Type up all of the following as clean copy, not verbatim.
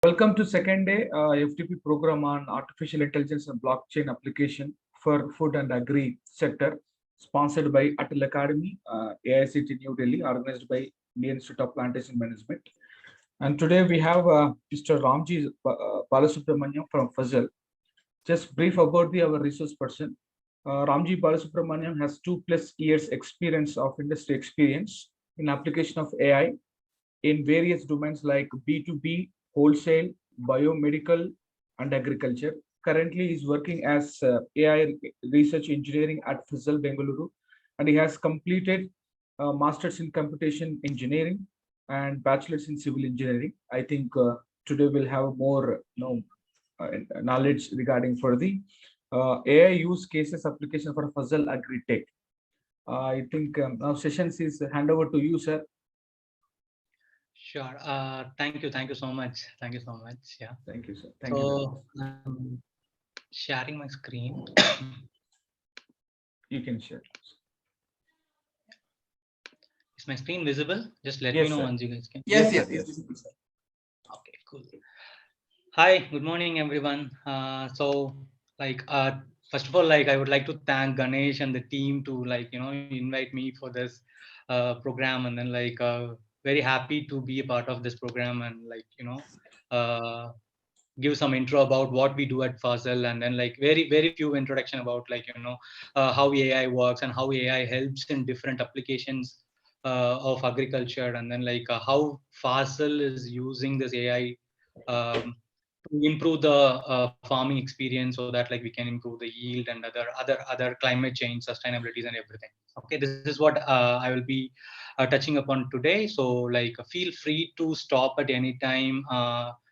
Welcome to second day FTP program on artificial intelligence and blockchain application for food and agri sector, sponsored by Atal Academy, AICT New Delhi, organized by Indian Institute of Plantation Management. And today we have Mr. Ramji Balasubramanian from Fasal. Just brief about our resource person. Ramji Balasubramanian has 2+ years experience of industry experience in application of AI in various domains like B2B, wholesale, biomedical, and agriculture. Currently, he is working as AI research engineering at Fasal, Bengaluru, and he has completed masters in computation engineering and bachelor's in civil engineering. I think today we'll have more knowledge regarding for the AI use cases application for Fasal Agritech. I think now sessions is hand over to you, sir. Sure. Thank you. Thank you so much. Thank you so much. Yeah. Thank you, sir. Thank you very much. So I'm sharing my screen. You can share. Is my screen visible? Just let Yes, me know sir. once you guys can. Yes, yes, yes. Okay, cool. Hi, good morning, everyone. First of all, I would like to thank Ganesh and the team to invite me for this program, and then very happy to be a part of this program and uh, give some intro about what we do at Fasal, and then very few introduction about how AI works and how AI helps in different applications of agriculture, and then how Fasal is using this AI um, to improve the farming experience so that we can improve the yield and other climate change sustainabilities and everything. Okay, this is what I will be touching upon today. So feel free to stop at any time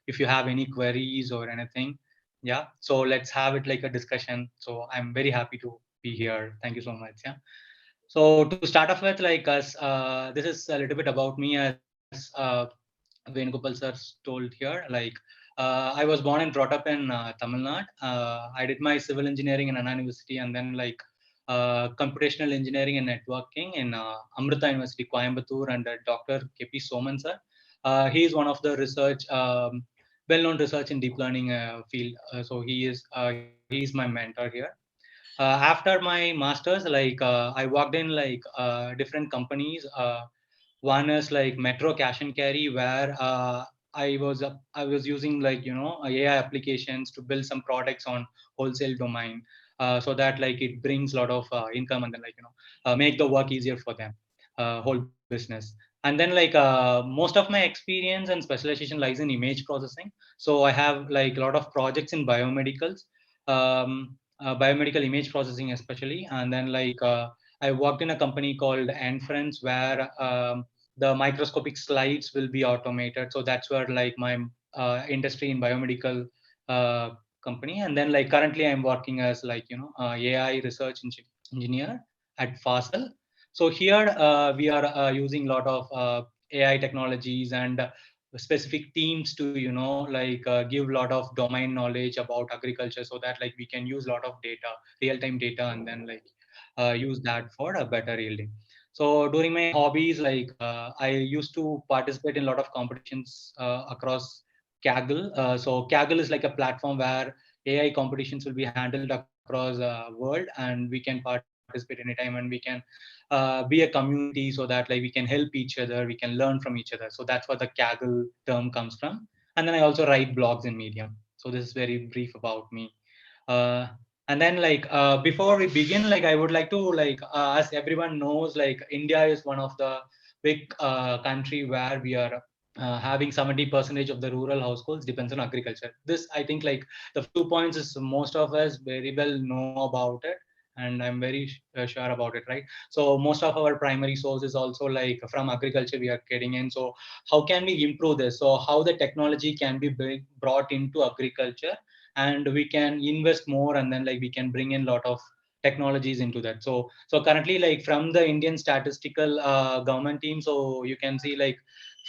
if you have any queries or anything. Yeah, so let's have it like a discussion. So I'm very happy to be here. Thank you so much. Yeah, so to start off with, this is a little bit about me, as Venugopal sir told here. I was born and brought up in Tamil Nadu. I did my civil engineering in Anna University, and then computational engineering and networking in Amrita University, Coimbatore, and Dr. KP Soman sir. He is one of the well-known research in deep learning field. So he is my mentor here. After my masters, I worked in different companies. One is like Metro Cash and Carry, where I was using AI applications to build some products on wholesale domain, so that it brings a lot of income, and then make the work easier for them, whole business. And then most of my experience and specialization lies in image processing. So I have a lot of projects in biomedicals, biomedical image processing especially. And then I worked in a company called Friends, where the microscopic slides will be automated. So that's where my industry in biomedical uh, company. And then currently I'm working as AI research engineer at Fasal. So here we are using a lot of AI technologies and specific teams to give a lot of domain knowledge about agriculture, so that we can use a lot of data, real time data, and then use that for a better yielding. So during my hobbies, I used to participate in a lot of competitions across Kaggle. So Kaggle is like a platform where AI competitions will be handled across world, and we can participate anytime, and we can be a community, so that we can help each other, we can learn from each other. So that's what the Kaggle term comes from. And then I also write blogs in Medium. So this is very brief about me. Uh, and then before we begin, I would like to as everyone knows, India is one of the big country where we are having 70% of the rural households depends on agriculture. This, I think, the few points is most of us very well know about it, and I'm very sure about it, right? So most of our primary source is also from agriculture we are getting in. So how can we improve this? So how the technology can be brought into agriculture, and we can invest more, and then we can bring in a lot of technologies into that. So currently, from the Indian statistical government team, so you can see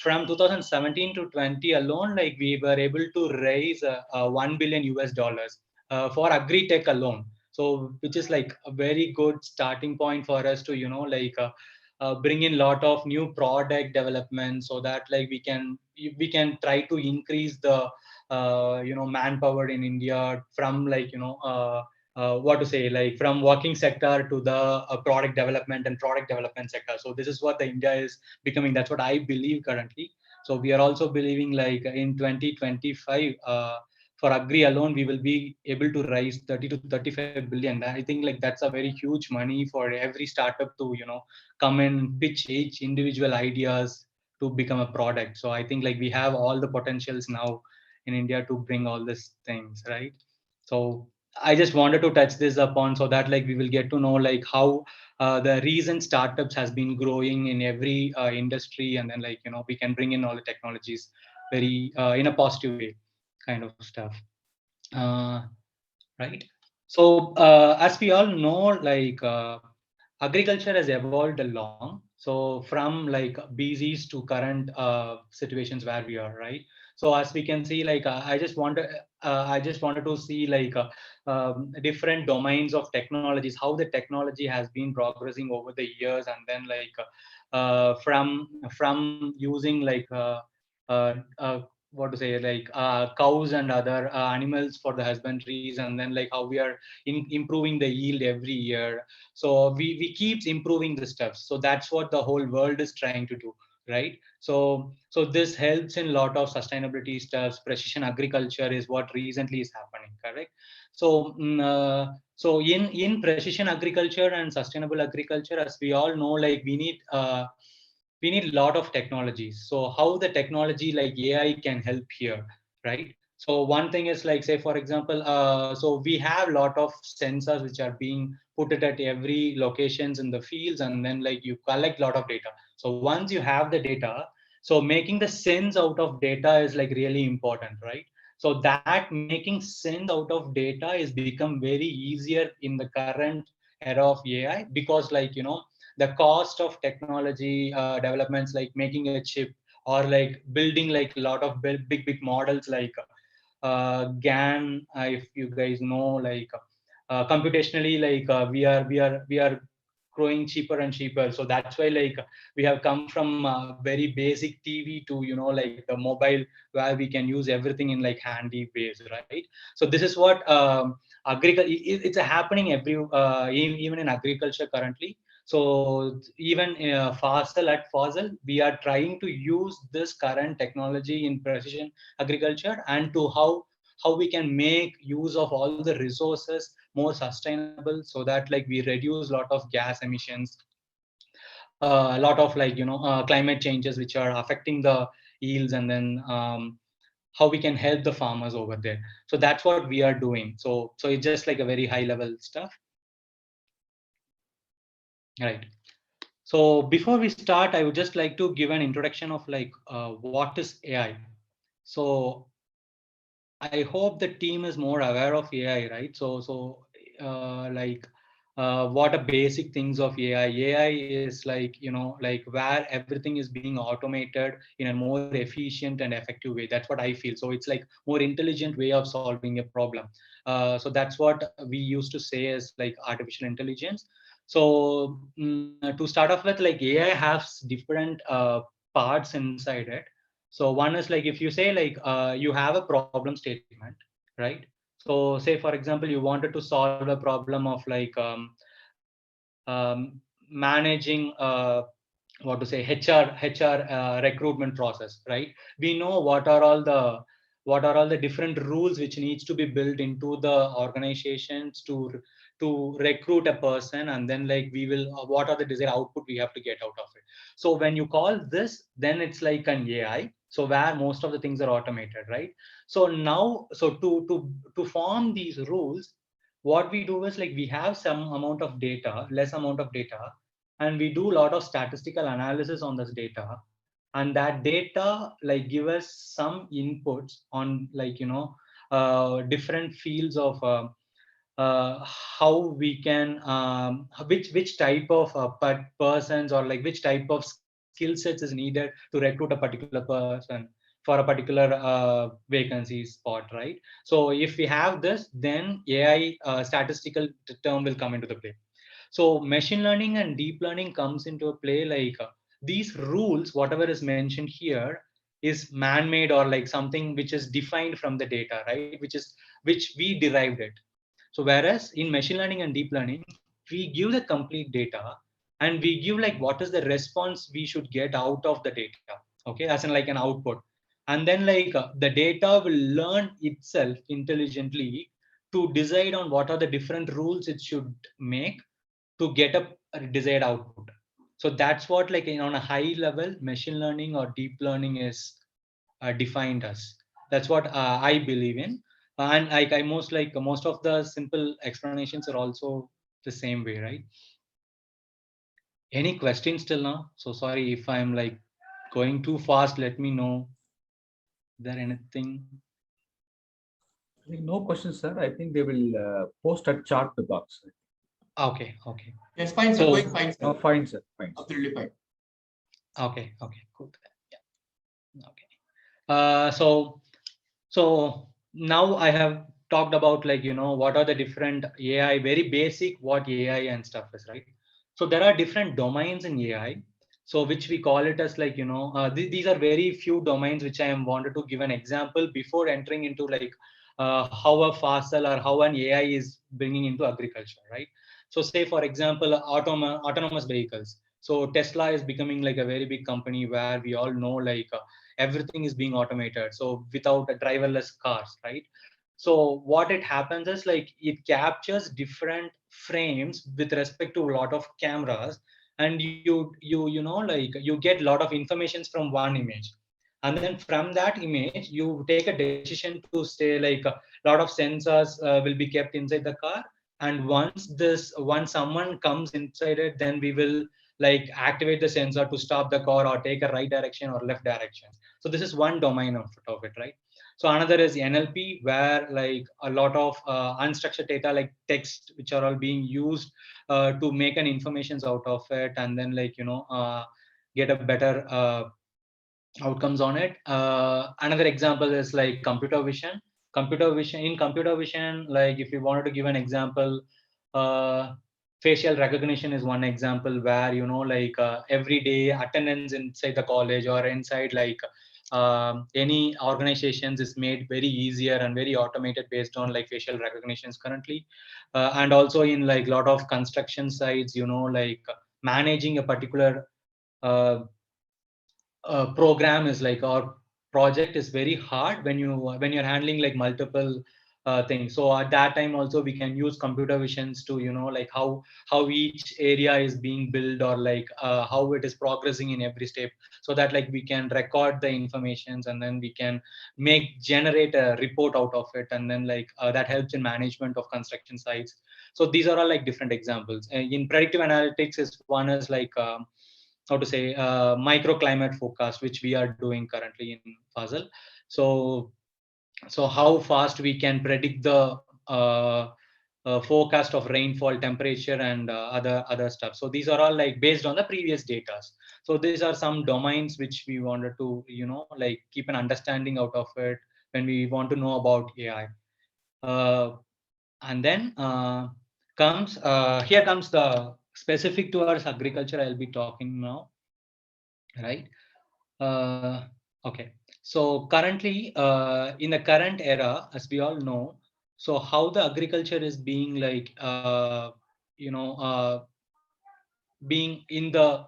from 2017 to 20 alone, we were able to raise 1 billion US dollars for Agritech alone. So which is a very good starting point for us to bring in a lot of new product development, so that we can we can try to increase the manpower in India from what to say, like from working sector to the product development and product development sector. So this is what the India is becoming. That's what I believe currently. So we are also believing like in 2025, for agri alone, we will be able to raise 30 to 35 billion. I think like that's a very huge money for every startup to, come and pitch each individual ideas to become a product. So I think like we have all the potentials now in India to bring all these things, right? So I just wanted to touch this upon so that like we will get to know like how the recent startups has been growing in every industry, and then like we can bring in all the technologies very in a positive way, kind of stuff. Uh, right. So as we all know, like agriculture has evolved a long. So from like BZs to current situations where we are, right? So as we can see, like I just wanted to see like different domains of technologies, how the technology has been progressing over the years, and then like from using like what to say, like cows and other animals for the husbandries, and then like how we are improving the yield every year. So we keeps improving the stuff. So that's what the whole world is trying to do, right? So this helps in a lot of sustainability stuff. Precision agriculture is what recently is happening, correct? So in precision agriculture and sustainable agriculture, as we all know, like we need a lot of technologies. So how the technology like AI can help here, right? So one thing is like, say for example, so we have a lot of sensors which are being put it at every locations in the fields, and then like you collect a lot of data. So once you have the data, so making the sense out of data is like really important, right? So that making sense out of data is become very easier in the current era of AI, because like the cost of technology developments like making a chip, or like building like a lot of big models like GAN, if you guys know, like computationally, like we are growing cheaper and cheaper. So that's why like we have come from very basic TV to like the mobile, where we can use everything in like handy ways, right? So this is what agriculture, it's happening even in agriculture currently. So even Fasal, we are trying to use this current technology in precision agriculture, and to how we can make use of all the resources more sustainable, so that like we reduce a lot of gas emissions, a lot of like climate changes which are affecting the yields, and then how we can help the farmers over there. So that's what we are doing. So it's just like a very high level stuff, right? So before we start, I would just like to give an introduction of like what is AI. So I hope the team is more aware of AI, right? Like what are basic things of AI? AI is like like where everything is being automated in a more efficient and effective way. That's what I feel. So it's like more intelligent way of solving a problem. So that's what we used to say as like artificial intelligence. So to start off with, like AI has different parts inside it. So one is like, if you say like you have a problem statement, right? So say for example, you wanted to solve a problem of like managing what to say, HR recruitment process, right? We know what are all the different rules which needs to be built into the organizations to recruit a person, and then like we will what are the desired output we have to get out of it. So when you call this, then it's like an AI, so where most of the things are automated, right? So now, so to form these rules, what we do is like we have some amount of data, less amount of data, and we do a lot of statistical analysis on this data, and that data like give us some inputs on like different fields of how we can which type of persons, or like which type of skill sets is needed to recruit a particular person for a particular vacancy spot, right? So if we have this, then AI statistical term will come into the play. So machine learning and deep learning comes into play, like these rules, whatever is mentioned here, is man-made or like something which is defined from the data, right? Which we derived it. So whereas in machine learning and deep learning, we give the complete data and we give like what is the response we should get out of the data. Okay, as in like an output. And then like the data will learn itself intelligently to decide on what are the different rules it should make to get a desired output. So that's what like on a high level machine learning or deep learning is defined as. That's what I believe in. And like I most of the simple explanations are also the same way, right? Any questions till now? So sorry if I'm like going too fast. Let me know. Is there anything? I think no questions, sir. I think they will post a chart the box. Okay, okay. Yes, fine, sir. So, Going fine, sir. No, fine, sir. Fine. Absolutely fine. okay, okay, good. Yeah. Okay. So now I have talked about like what are the different AI, very basic what AI and stuff is, right? So there are different domains in AI, so which we call it as like these are very few domains which I am wanted to give an example before entering into like how a Fasal or how an AI is bringing into agriculture, right? So say for example autonomous vehicles. So Tesla is becoming like a very big company where we all know like everything is being automated, so without a driverless cars, right? So what it happens is like it captures different frames with respect to a lot of cameras, and like you get a lot of informations from one image, and then from that image you take a decision to say like a lot of sensors will be kept inside the car, and once someone comes inside it, then we will like activate the sensor to stop the car or take a right direction or left direction. So this is one domain of it, right? So another is NLP, where like a lot of unstructured data like text which are all being used to make an informations out of it, and then like get a better outcomes on it. Another example is like computer vision. Computer vision, like if you wanted to give an example, uh, facial recognition is one example where like every day attendance inside the college or inside like any organizations is made very easier and very automated based on like facial recognitions currently. And also in like a lot of construction sites, like managing a particular uh, program is like, or project is very hard when you're handling like multiple things. So at that time also we can use computer visions to like how each area is being built, or like how it is progressing in every step, so that like we can record the informations and then we can generate a report out of it, and then like that helps in management of construction sites. So these are all like different examples. In predictive analytics is one is like how to say microclimate forecast, which we are doing currently in Fasal. So how fast we can predict the forecast of rainfall, temperature, and other stuff. So these are all like based on the previous data. So these are some domains which we wanted to like keep an understanding out of it when we want to know about AI. And then comes here comes the specific towards agriculture I'll be talking now, right? Uh, okay. So currently, in the current era, as we all know, so how the agriculture is being like, you know, uh, being in the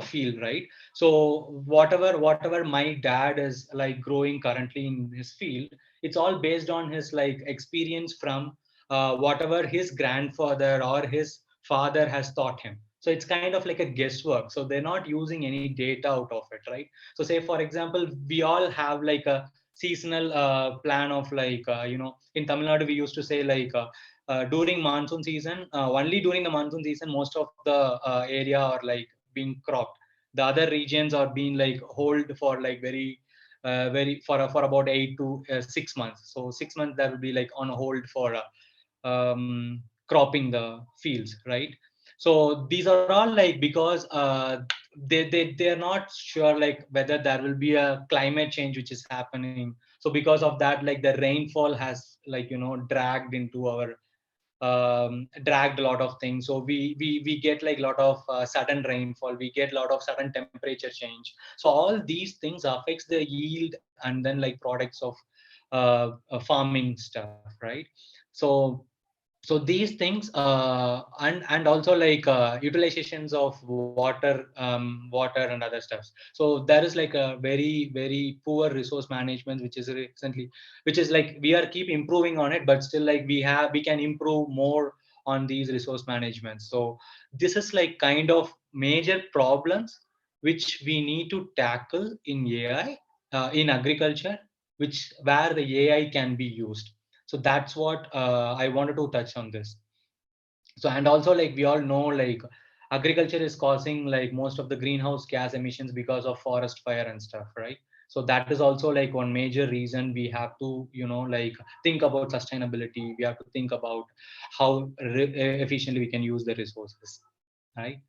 field, right? So whatever my dad is like growing currently in his field, it's all based on his like experience from whatever his grandfather or his father has taught him. So it's kind of like a guesswork, so they're not using any data out of it, right? So say for example, we all have like a seasonal plan of like in Tamil Nadu we used to say like during monsoon season, only during the monsoon season, most of the area are like being cropped. The other regions are being like hold for like very for about 8 to 6 months. So 6 months that will be like on hold for cropping the fields, right? So these are all like because they are not sure like whether there will be a climate change which is happening. So because of that, like the rainfall has like dragged into our dragged a lot of things. So we get like a lot of sudden rainfall, we get a lot of sudden temperature change. So all these things affects the yield and then like products of farming stuff, right? So these things and also like utilizations of water and other stuffs. So there is like a very poor resource management which is recently, which is like we are keep improving on it, but still like we can improve more on these resource management. So this is like kind of major problems which we need to tackle in AI, in agriculture, which where the AI can be used. So that's what I wanted to touch on this. So and also like we all know like agriculture is causing like most of the greenhouse gas emissions because of forest fire and stuff, right? So that is also like one major reason we have to like think about sustainability. We have to think about how efficiently we can use the resources, right?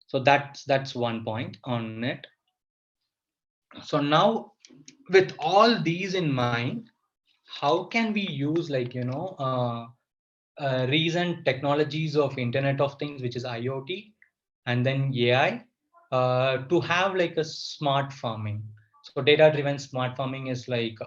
So that's one point on it. So now with all these in mind, how can we use like recent technologies of Internet of Things, which is IoT, and then AI, to have like a smart farming. So data-driven smart farming is like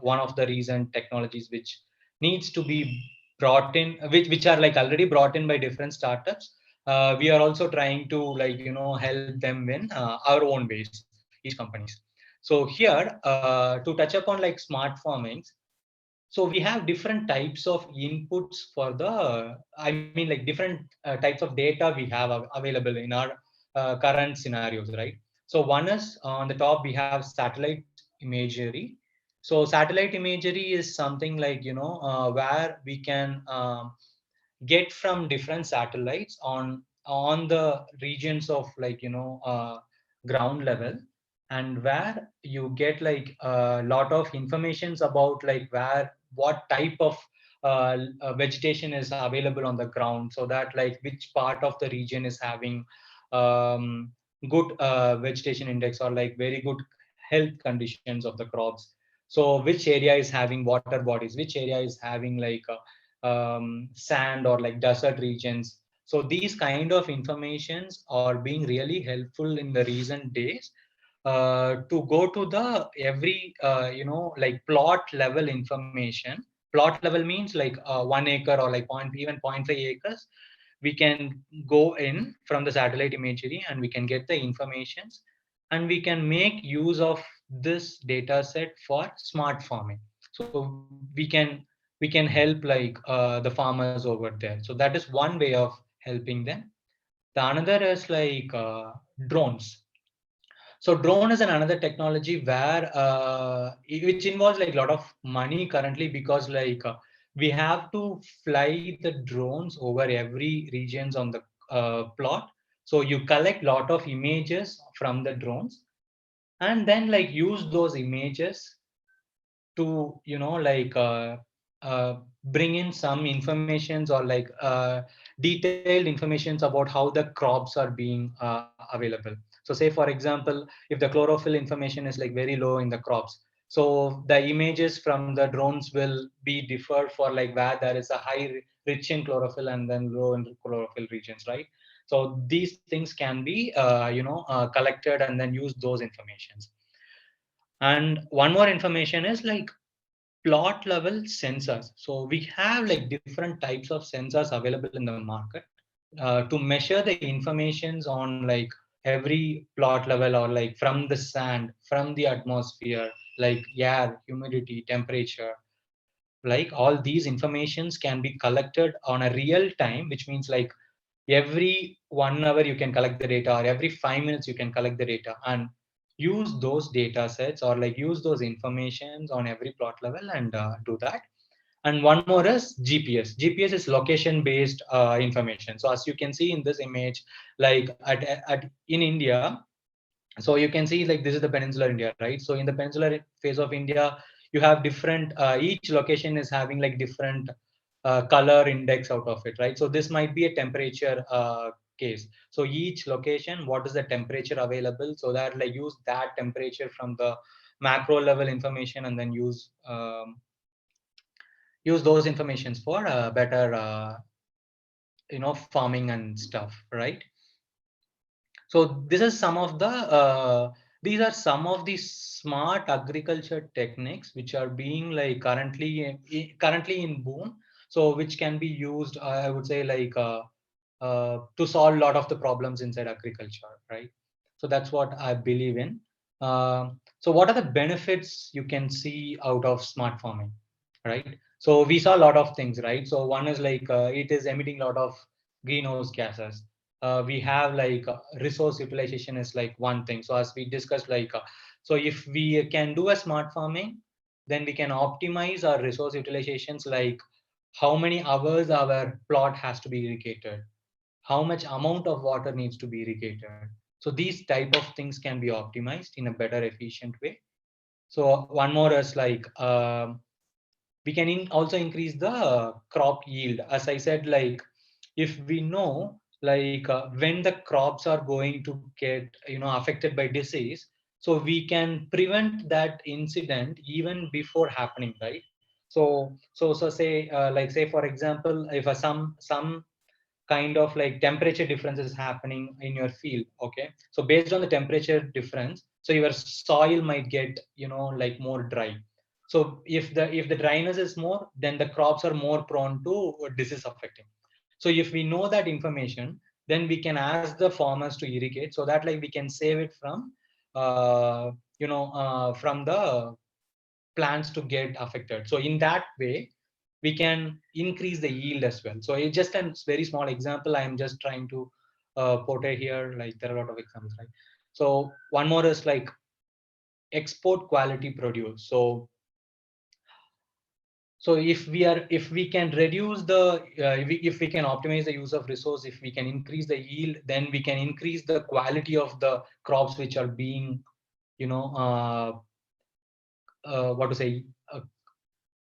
one of the recent technologies which needs to be brought in, which are like already brought in by different startups. We are also trying to like help them in our own ways, each companies. So here, to touch upon like smart farmings, so we have different types of inputs for the, I mean, like different types of data we have available in our current scenarios, right? So one is on the top, we have satellite imagery. So satellite imagery is something like, where we can get from different satellites on the regions of like ground level, and where you get like a lot of informations about like where what type of vegetation is available on the ground, so that like which part of the region is having um, good vegetation index or like very good health conditions of the crops. So which area is having water bodies, which area is having like sand or like desert regions. So these kind of informations are being really helpful in the recent days, to go to the every like plot level information. Plot level means like 1 acre or like even 0.5 acres. We can go in from the satellite imagery and we can get the informations, and we can make use of this data set for smart farming. So we can help like the farmers over there. So that is one way of helping them. The another is like drones. So drone is another technology where which involves like a lot of money currently, because like we have to fly the drones over every regions on the plot. So you collect lot of images from the drones, and then like use those images to bring in some informations or like detailed informations about how the crops are being available. So say for example, if the chlorophyll information is like very low in the crops, so the images from the drones will be differ for like where there is a high rich in chlorophyll and then low in chlorophyll regions, right? So these things can be collected and then use those informations. And one more information is like plot level sensors. So we have like different types of sensors available in the market to measure the informations on like every plot level, or like from the sand, from the atmosphere, like air, humidity, temperature. Like all these informations can be collected on a real time, which means like every 1 hour you can collect the data, or every 5 minutes you can collect the data and use those data sets or like use those informations on every plot level and do that. And one more is GPS. GPS is location based information. So as you can see in this image, like at in India, so you can see like this is the peninsular India, right? So in the peninsular phase of India, you have different each location is having like different color index out of it, right? So this might be a temperature case. So each location, what is the temperature available, so that like use that temperature from the macro level information and then use use those informations for better farming and stuff, right? So this is some of the these are some of the smart agriculture techniques which are being like currently in boom. So which can be used, I would say, like to solve a lot of the problems inside agriculture, right? So that's what I believe in. So what are the benefits you can see out of smart farming, right? So we saw a lot of things, right? So one is like it is emitting a lot of greenhouse gases. We have like resource utilization is like one thing. So as we discussed, like so if we can do a smart farming, then we can optimize our resource utilizations, like how many hours our plot has to be irrigated, how much amount of water needs to be irrigated. So these type of things can be optimized in a better efficient way. So one more is like we can also increase the crop yield. As I said, like if we know like when the crops are going to get affected by disease, so we can prevent that incident even before happening, right? So say like say for example, if some kind of like temperature difference is happening in your field, okay, so based on the temperature difference, so your soil might get like more dry. So if the dryness is more, then the crops are more prone to disease affecting. So if we know that information, then we can ask the farmers to irrigate, so that like we can save it from from the plants to get affected. So in that way, we can increase the yield as well. So it's just a very small example. I am just trying to portray here. Like there are a lot of examples, right? So one more is like export quality produce. So if we can reduce the if we can optimize the use of resource, if we can increase the yield, then we can increase the quality of the crops which are being you know what to say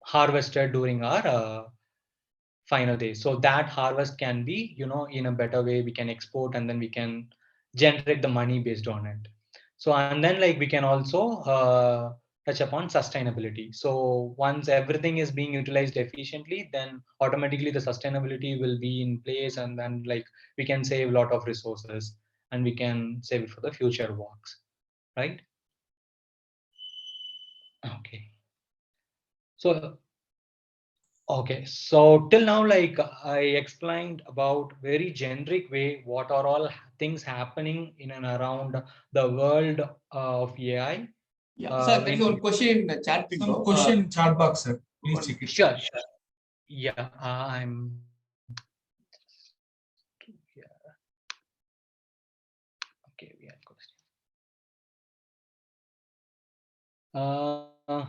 harvested during our final days. So that harvest can be in a better way, we can export, and then we can generate the money based on it. So and then like we can also touch upon sustainability. So once everything is being utilized efficiently, then automatically the sustainability will be in place, and then like we can save a lot of resources, and we can save it for the future works, right? Okay. So okay, so till now, like I explained about very generic way what are all things happening in and around the world of AI. Yeah, sir, there is one question in the chat window. Some question in chat box, sir. Please check it. Sure, sure. Yeah, I'm here. Okay, we have question.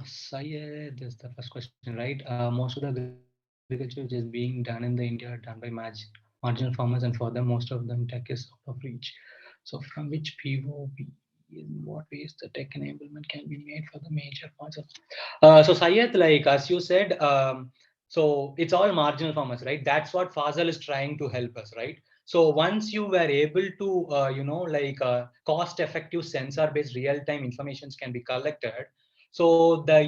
Syed, this is the first question, right? Most of the agriculture which is being done in the India are done by marginal farmers, and for them, most of them tech is out of reach. So from which POV, in what ways the tech enablement can be made for the major parts of so Syed, like as you said, so it's all marginal farmers, right? That's what Fasal is trying to help us, right? So once you were able to like cost effective sensor based real time informations can be collected, so the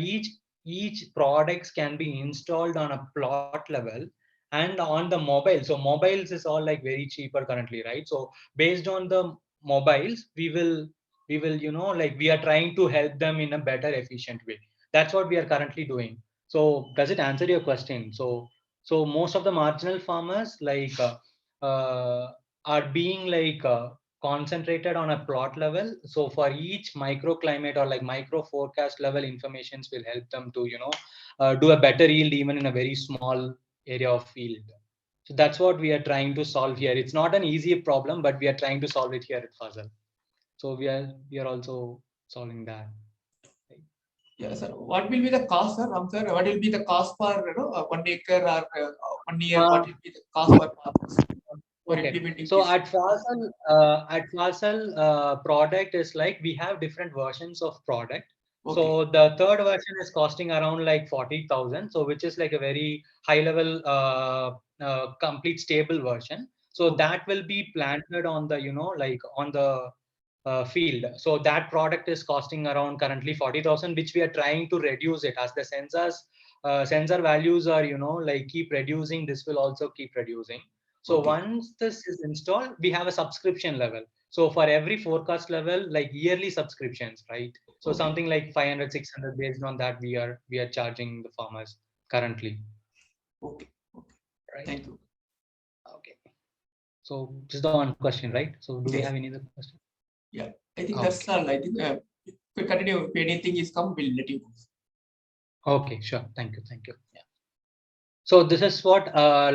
each products can be installed on a plot level and on the mobile. So mobiles is all like very cheaper currently, right? So based on the mobiles, we will like we are trying to help them in a better efficient way. That's what we are currently doing. So does it answer your question? So most of the marginal farmers like are being like concentrated on a plot level. So for each microclimate or like micro forecast level informations will help them to do a better yield even in a very small area of field. So that's what we are trying to solve here. It's not an easy problem, but we are trying to solve it here at Fasal. So we are also solving that. Yeah, sir. What will be the cost, sir? Sir, what will be the cost for 1 acre or 1 year? What will be the cost for farmers for Okay. implementing So this? at Fasal product is like we have different versions of product. Okay. So the third version is costing around like 40,000. So which is like a very high level complete stable version. So that will be planted on the like on the field. So that product is costing around currently 40,000, which we are trying to reduce it as the sensors sensor values are, like keep reducing, this will also keep reducing. So once this is installed, we have a subscription level. So for every forecast level, like yearly subscriptions, right? So something like 500, 600 based on that we are charging the farmers currently. Okay. Right. Thank you. Okay. So this is the one question, right? So do we Yes. have any other question? Yeah, I think that's all. I think if we continue, if anything is come, we'll let you know. Okay, sure. Thank you. Yeah. So this is what I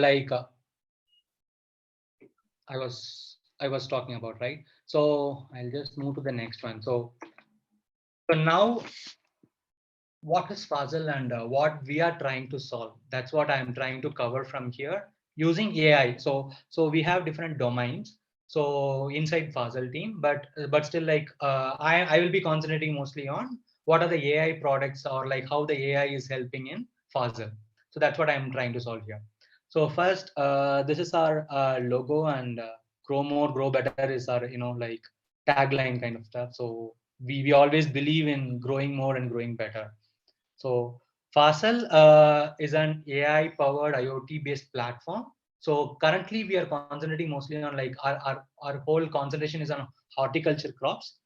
was talking about, right? So I'll just move to the next one. So now, what is Fasal and what we are trying to solve? That's what I'm trying to cover from here using AI. So we have different domains. So inside Fasal team, but still like I will be concentrating mostly on what are the AI products or like how the AI is helping in Fasal. So that's what I'm trying to solve here. So first, this is our logo, and grow more, grow better is our like tagline kind of stuff. So we always believe in growing more and growing better. So Fasal is an AI-powered IoT-based platform. So currently we are concentrating mostly on like our whole concentration is on horticulture crops.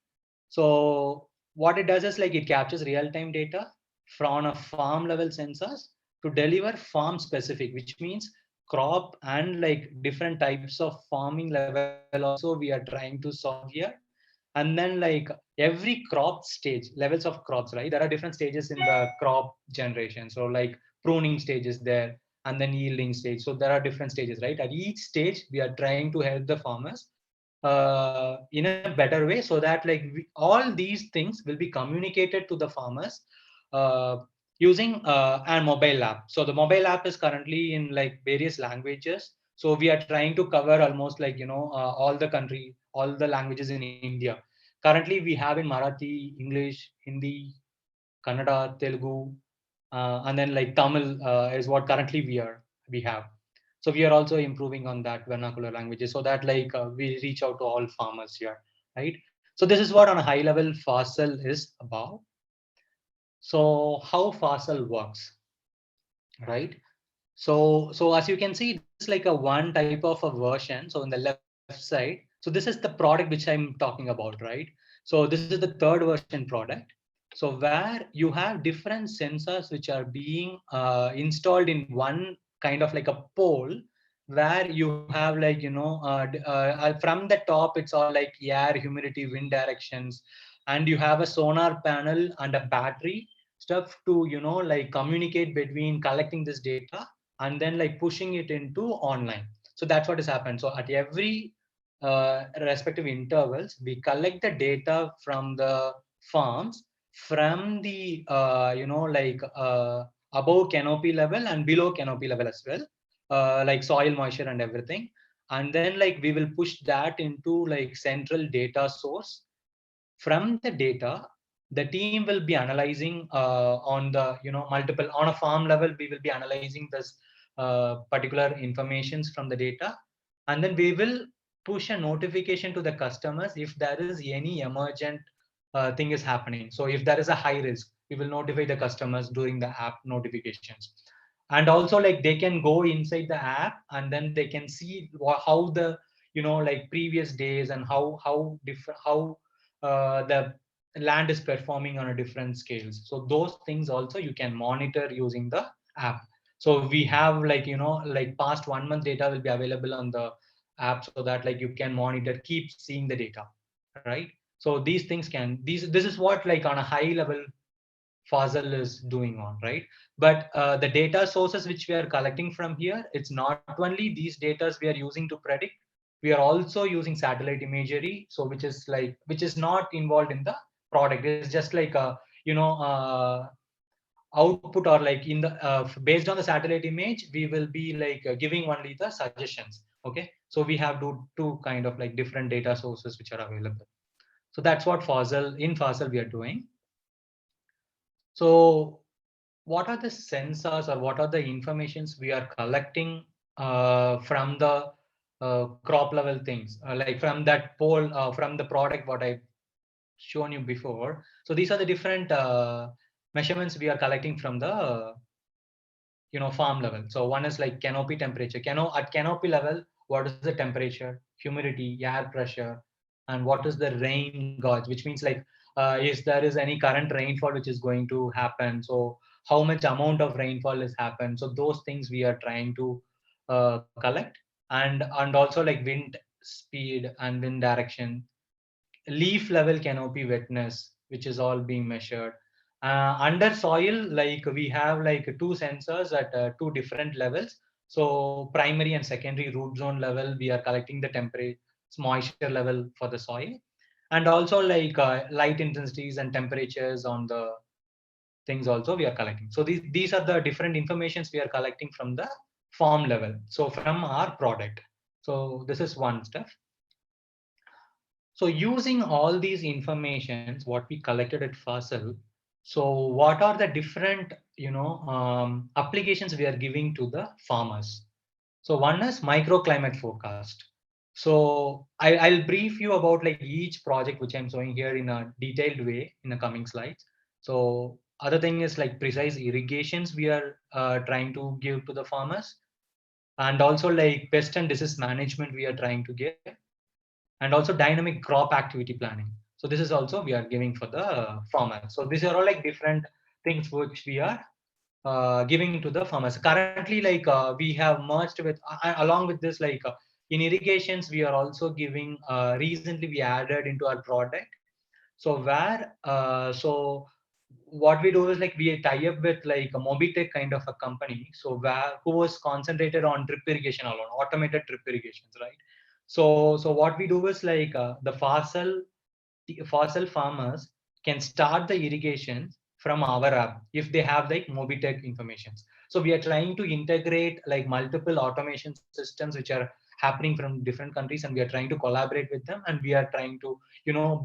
So what it does is like it captures real-time data from a farm level sensors to deliver farm specific, which means crop and like different types of farming level also we are trying to solve here. And then like every crop stage, levels of crops, right? There are different stages in the crop generation. So like pruning stage is there, and then yielding stage. So there are different stages, right? At each stage we are trying to help the farmers in a better way, so that like all these things will be communicated to the farmers uh, using a mobile app. So the mobile app is currently in like various languages. So we are trying to cover almost like all the country, all the languages in India. Currently we have in Marathi, English, Hindi, Kannada, Telugu, and then like Tamil is what currently we have. So we are also improving on that vernacular languages so that like we reach out to all farmers here, right? So this is what on a high level Fasal is about. So how Fasal works, right? So as you can see, this is like a one type of a version. So on the left side, so this is the product which I'm talking about, right? So this is the third version product. So where you have different sensors which are being installed in one kind of like a pole, where you have like from the top it's all like air, humidity, wind directions, and you have a sonar panel and a battery stuff to like communicate between collecting this data and then like pushing it into online. So that's what has happened. So at every respective intervals, we collect the data from the farms, from the above canopy level and below canopy level as well, like soil moisture and everything. And then like we will push that into like central data source. From the data, the team will be analyzing on the multiple, on a farm level we will be analyzing this particular informations from the data, and then we will push a notification to the customers if there is any emergent thing is happening. So if there is a high risk, we will notify the customers during the app notifications. And also like they can go inside the app and then they can see how the like previous days and how different, how the land is performing on a different scales. So those things also you can monitor using the app. So we have like like past 1 month data will be available on the app, so that like you can monitor, keep seeing the data, right? So these things can, this is what like on a high level Fasal is doing on, right? But the data sources which we are collecting from here, it's not only these data we are using to predict. We are also using satellite imagery, so which is not involved in the product. It's just like a output, or like in the based on the satellite image, we will be like giving only the suggestions. Okay, so we have two kind of like different data sources which are available. So that's what Fasal we are doing. So what are the sensors or what are the informations we are collecting from the crop level things, like from that pole, from the product what I've shown you before. So these are the different measurements we are collecting from the farm level. So one is like canopy temperature. At canopy level, what is the temperature, humidity, air pressure, and what is the rain gauge, which means like if there is any current rainfall which is going to happen, so how much amount of rainfall is happen. So those things we are trying to collect, and also like wind speed and wind direction, leaf level canopy wetness, which is all being measured. Under soil, like we have like two sensors at two different levels. So primary and secondary root zone level, we are collecting the temperature, moisture level for the soil, and also like light intensities and temperatures on the things also we are collecting. So these are the different informations we are collecting from the farm level. So from our product. So this is one stuff. So using all these informations, what we collected at Fasal, so what are the different, applications we are giving to the farmers? So one is microclimate forecast. So I'll brief you about like each project which I'm showing here in a detailed way in the coming slides. So other thing is like precise irrigations we are trying to give to the farmers, and also like pest and disease management we are trying to give, and also dynamic crop activity planning. So this is also we are giving for the farmers. So these are all like different things which we are giving to the farmers. Currently, like we have merged with along with this, like in irrigations, we are also giving. Recently, we added into our product. So where what we do is like we tie up with like a Mobitech kind of a company. So who was concentrated on drip irrigation alone, automated drip irrigations, right? So what we do is like the fossil farmers can start the irrigation from our app if they have like Mobitech informations. So we are trying to integrate like multiple automation systems which are happening from different countries, and we are trying to collaborate with them, and we are trying to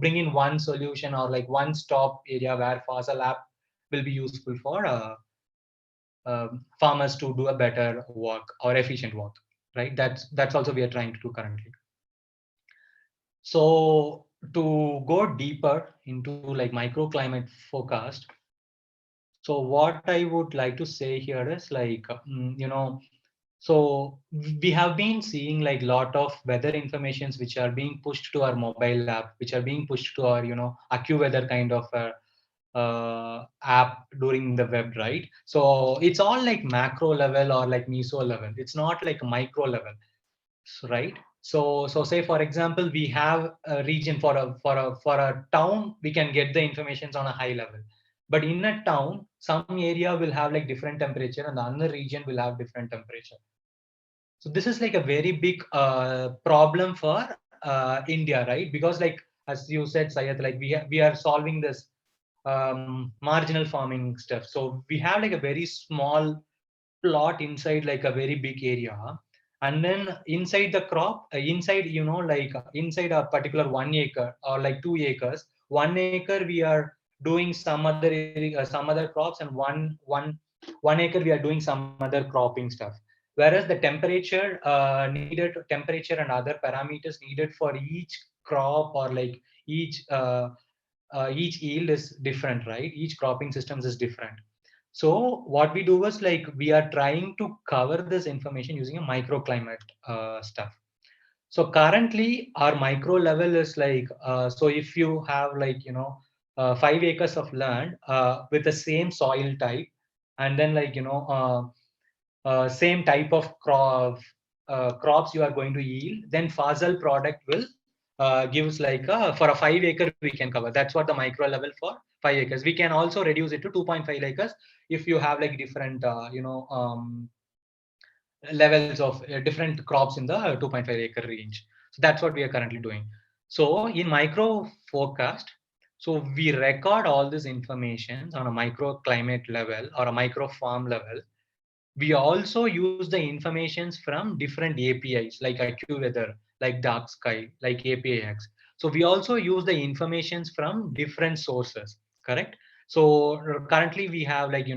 bring in one solution or like one stop area where Fasal app will be useful for farmers to do a better work or efficient work, right? That's also we are trying to do currently. So to go deeper into like microclimate forecast, so what I would like to say here is like, so we have been seeing like lot of weather informations which are being pushed to our mobile app, which are being pushed to our, AccuWeather kind of app during the web, right? So it's all like macro level or like meso level. It's not like micro level, right? So say for example, we have a region for a town, we can get the informations on a high level. But in a town, some area will have like different temperature and the other region will have different temperature. So this is like a very big problem for India, right? Because like as you said, Sayed, like we are solving this marginal farming stuff. So we have like a very small plot inside like a very big area, and then inside the crop, inside like inside a particular 1 acre or like 2 acres, 1 acre we are doing some other crops, and one acre we are doing some other cropping stuff. Whereas the temperature and other parameters needed for each crop or like each yield is different, right? Each cropping systems is different. So what we do is like we are trying to cover this information using a microclimate stuff. So currently our micro level is like, so if you have like, 5 acres of land with the same soil type, and then like, same type of crops you are going to yield, then Fasal product will gives like for a 5 acre we can cover. That's what the micro level for 5 acres. We can also reduce it to 2.5 acres if you have like different levels of different crops in the 2.5 acre range. So that's what we are currently doing. So in micro forecast, so we record all this information on a microclimate level or a micro farm level. We also use the informations from different APIs like AccuWeather, like Dark Sky, like APIX. So we also use the informations from different sources, correct? So currently we have like,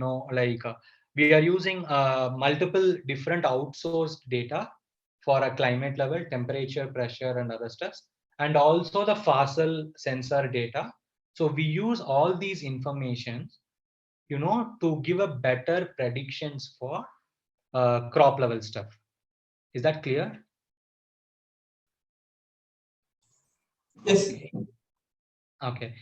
we are using multiple different outsourced data for a climate level, temperature, pressure, and other stuff, and also the Fasal sensor data. So we use all these informations to give a better predictions for crop level stuff. Is that clear? Yes. Okay.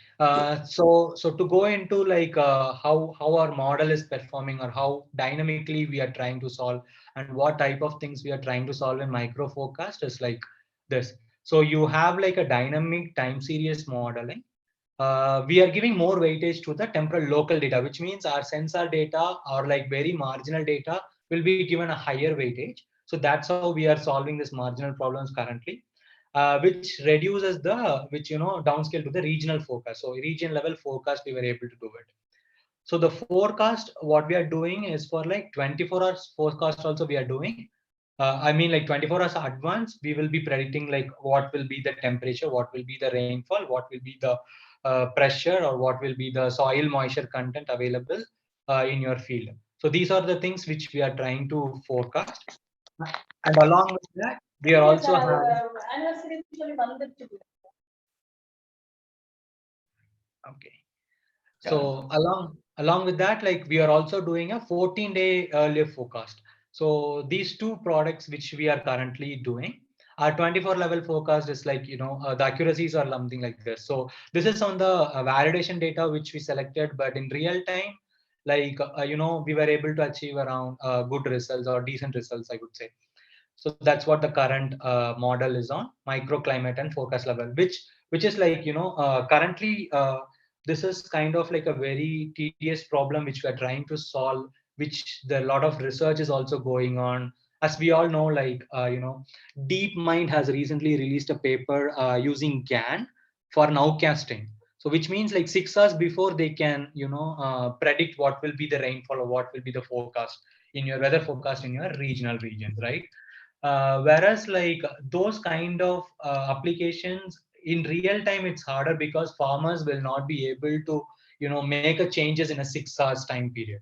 So to go into like how our model is performing, or how dynamically we are trying to solve, and what type of things we are trying to solve in micro forecast is like this. So you have like a dynamic time series modeling. We are giving more weightage to the temporal local data, which means our sensor data or like very marginal data will be given a higher weightage. So that's how we are solving this marginal problems currently, which reduces the, downscale to the regional forecast. So region level forecast, we were able to do it. So the forecast, what we are doing is for like 24 hours forecast also we are doing. I mean like 24 hours advance, we will be predicting like what will be the temperature, what will be the rainfall, what will be the pressure, or what will be the soil moisture content available in your field. So these are the things which we are trying to forecast. And along with that, we are also having. Okay. So along with that, like we are also doing a 14-day earlier forecast. So these two products which we are currently doing, our 24 level forecast is like, the accuracies are something like this. So this is on the validation data which we selected, but in real time, like, we were able to achieve around good results or decent results, I would say. So that's what the current model is on microclimate and forecast level, which is like, currently this is kind of like a very tedious problem which we are trying to solve, which the lot of research is also going on. As we all know, like, DeepMind has recently released a paper using GAN for nowcasting. So which means like 6 hours before they can, predict what will be the rainfall or what will be the forecast in your weather forecast in your regional regions, right? Whereas like those kind of applications in real time, it's harder because farmers will not be able to, make a changes in a 6 hours time period,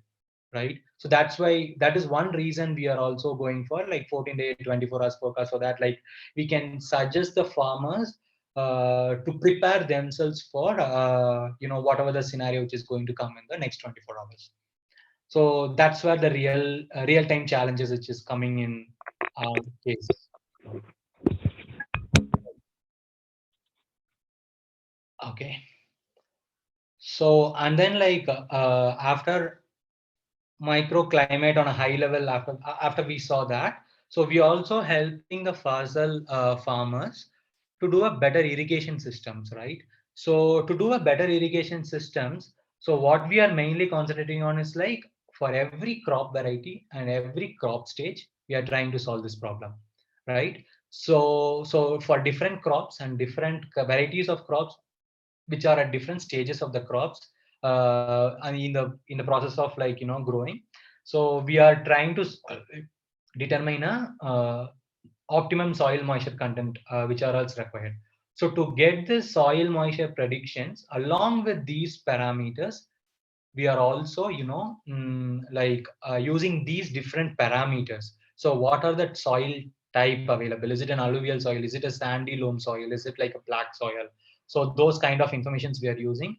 right? So that's why, that is one reason we are also going for like 14-day 24 hours forecast, so that like we can suggest the farmers to prepare themselves for whatever the scenario which is going to come in the next 24 hours. So that's where the real time challenges which is coming in our case. Okay. So and then like after microclimate on a high level, after we saw that, so we also helping the Fasal farmers to do a better irrigation systems, right? So to do a better irrigation systems, so what we are mainly concentrating on is like for every crop variety and every crop stage, we are trying to solve this problem, right? So for different crops and different varieties of crops, which are at different stages of the crops, and in the process of like growing. So we are trying to determine a optimum soil moisture content which are also required. So to get the soil moisture predictions along with these parameters, we are also using these different parameters. So what are the soil type available? Is it an alluvial soil? Is it a sandy loam soil? Is it like a black soil? So those kind of informations we are using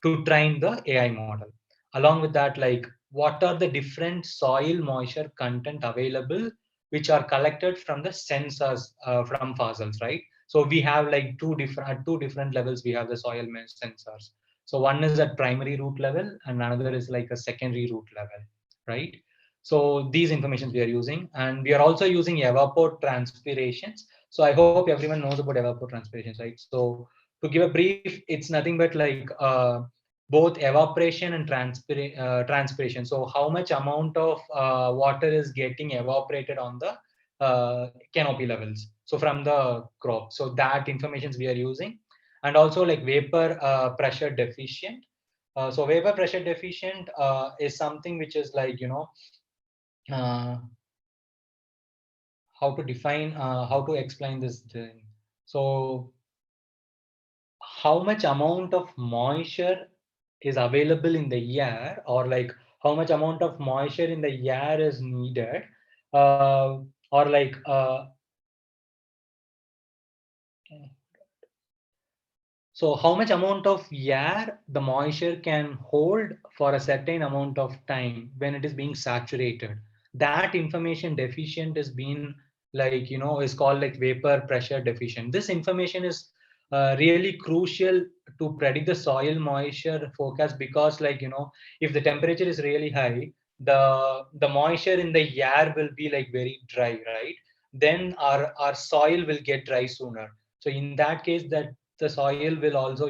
to train the AI model. Along with that, like what are the different soil moisture content available which are collected from the sensors from Fasals, right? So we have like two different levels. We have the soil mesh sensors. So one is at primary root level and another is like a secondary root level, right? So these informations we are using, and we are also using evapotranspirations. So I hope everyone knows about evapotranspirations, right? So to give a brief, it's nothing but like both evaporation and transpiration. So how much amount of water is getting evaporated on the canopy levels, so from the crop. So that informations we are using. And also like vapor pressure deficient. So vapor pressure deficient is something which is like uh, how to define, how to explain this thing. So how much amount of moisture is available in the air, or like how much amount of moisture in the air is needed, or like So how much amount of air the moisture can hold for a certain amount of time when it is being saturated. That information deficient is being like, is called like vapor pressure deficient. This information is really crucial to predict the soil moisture forecast, because like, if the temperature is really high, the moisture in the air will be like very dry, right? Then our soil will get dry sooner. So in that case, that the soil will also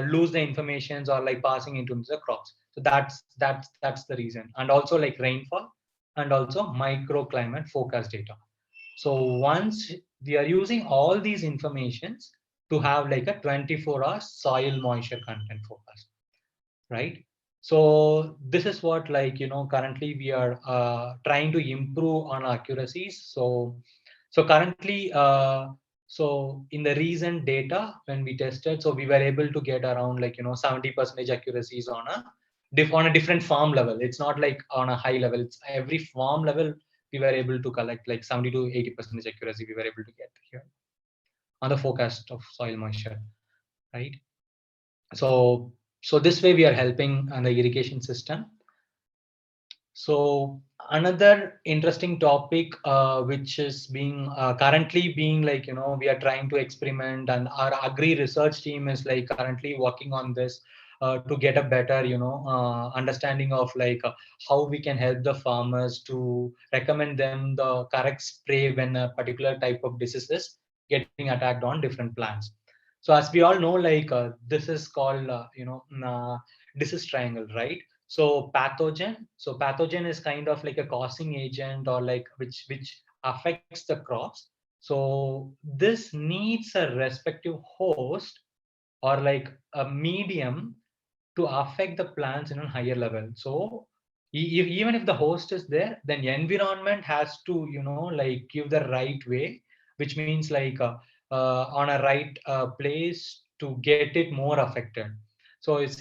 lose the informations or like passing into the crops. So that's the reason. And also like rainfall and also microclimate forecast data. So once we are using all these informations to have like a 24-hour soil moisture content forecast, right? So this is what like, currently we are trying to improve on accuracies. So currently, so in the recent data when we tested, so we were able to get around like, 70% accuracies on a different farm level. It's not like on a high level, it's every farm level we were able to collect like 70 to 80% accuracy we were able to get here on the forecast of soil moisture, right? So this way we are helping on the irrigation system. So another interesting topic, which is being currently being like, we are trying to experiment, and our agri research team is like currently working on this to get a better, understanding of like how we can help the farmers to recommend them the correct spray when a particular type of disease is getting attacked on different plants. So as we all know, like this is called, disease triangle, right? So pathogen is kind of like a causing agent, or like which affects the crops. So this needs a respective host or like a medium to affect the plants in a higher level. So even if the host is there, then environment has to, like give the right way, which means like on a right place to get it more affected. So it's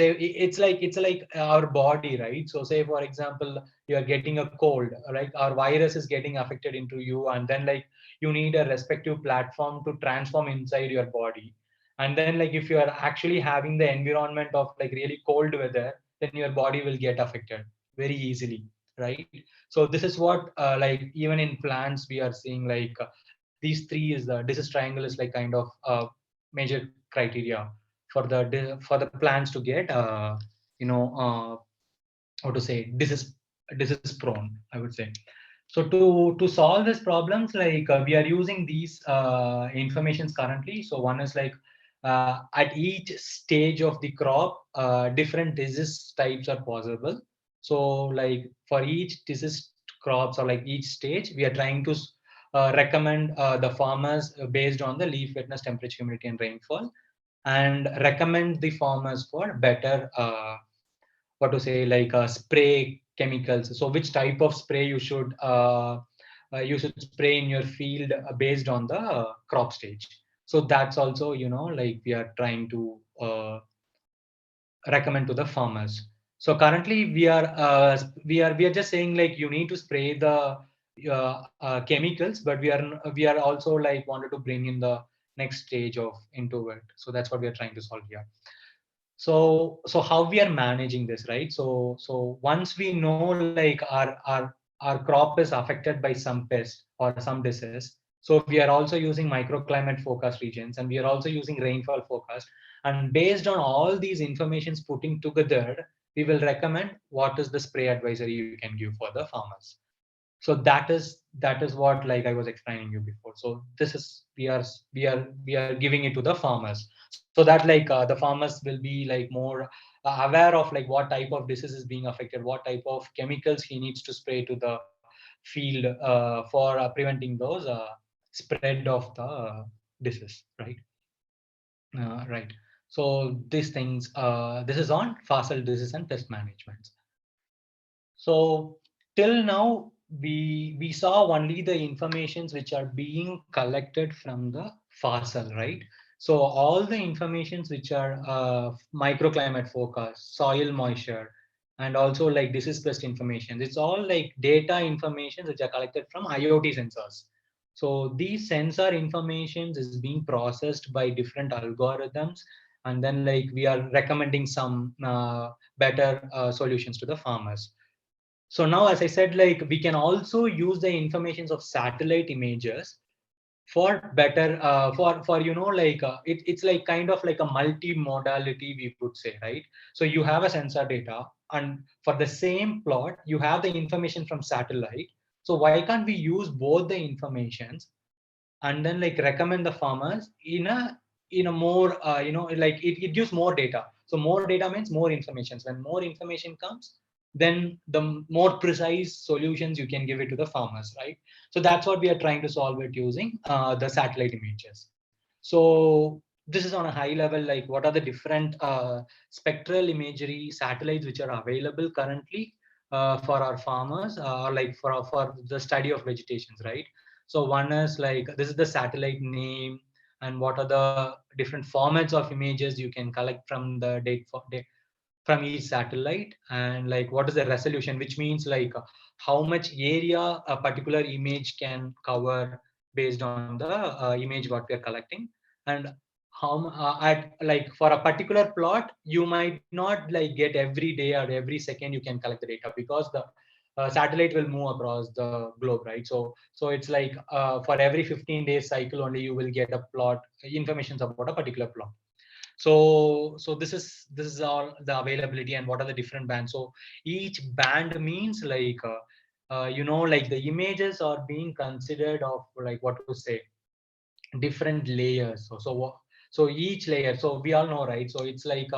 like our body, right? So say for example, you are getting a cold, right? Our virus is getting affected into you, and then like you need a respective platform to transform inside your body. And then like if you are actually having the environment of like really cold weather, then your body will get affected very easily, right? So this is what like even in plants we are seeing like these three is the disease triangle is like kind of major criteria for the plants to get you know uh, how to say disease prone, I would say. So to solve these problems, like we are using these informations currently. So one is like at each stage of the crop, different disease types are possible. So like for each disease crops or like each stage, we are trying to recommend the farmers based on the leaf wetness, temperature, humidity, and rainfall, and recommend the farmers for better what to say like spray chemicals. So which type of spray you should spray in your field based on the crop stage. So that's also, like we are trying to recommend to the farmers. So currently we are just saying like you need to spray the chemicals, but we are also like wanted to bring in the next stage of into it. So that's what we are trying to solve here. So how we are managing this, right? So once we know like our crop is affected by some pest or some disease, so we are also using microclimate forecast regions, and we are also using rainfall forecast. And based on all these informations putting together, we will recommend what is the spray advisory you can give for the farmers. So that is what like I was explaining you before. So this is we are giving it to the farmers, so that like the farmers will be like more aware of like what type of disease is being affected, what type of chemicals he needs to spray to the field for preventing those spread of the disease, right? Right. So these things, this is on Fasal disease and pest management. So till now, we saw only the informations which are being collected from the Fasal, right? So all the informations which are microclimate forecast, soil moisture, and also like disease pest information. It's all like data information which are collected from IoT sensors. So these sensor informations is being processed by different algorithms, and then like we are recommending some better solutions to the farmers. So now, as I said, like we can also use the informations of satellite images for better for like it's like kind of like a multi-modality, we would say, right? So you have a sensor data, and for the same plot you have the information from satellite. So why can't we use both the informations and then like recommend the farmers in a more like it gives more data. So more data means more information. When more information comes, then the more precise solutions you can give it to the farmers, right? So that's what we are trying to solve it using the satellite images. So this is on a high level, like what are the different spectral imagery satellites which are available currently for our farmers, or like for the study of vegetations, right? So one is like, this is the satellite name, and what are the different formats of images you can collect from the from each satellite, and like what is the resolution, which means like how much area a particular image can cover based on the image what we are collecting. And at like for a particular plot you might not like get every day or every second you can collect the data, because the satellite will move across the globe, right? So it's like for every 15 days cycle only you will get a plot information about a particular plot. So this is all the availability and what are the different bands. So each band means like like the images are being considered of like what to say, different layers. So each layer, so we all know, right? So it's like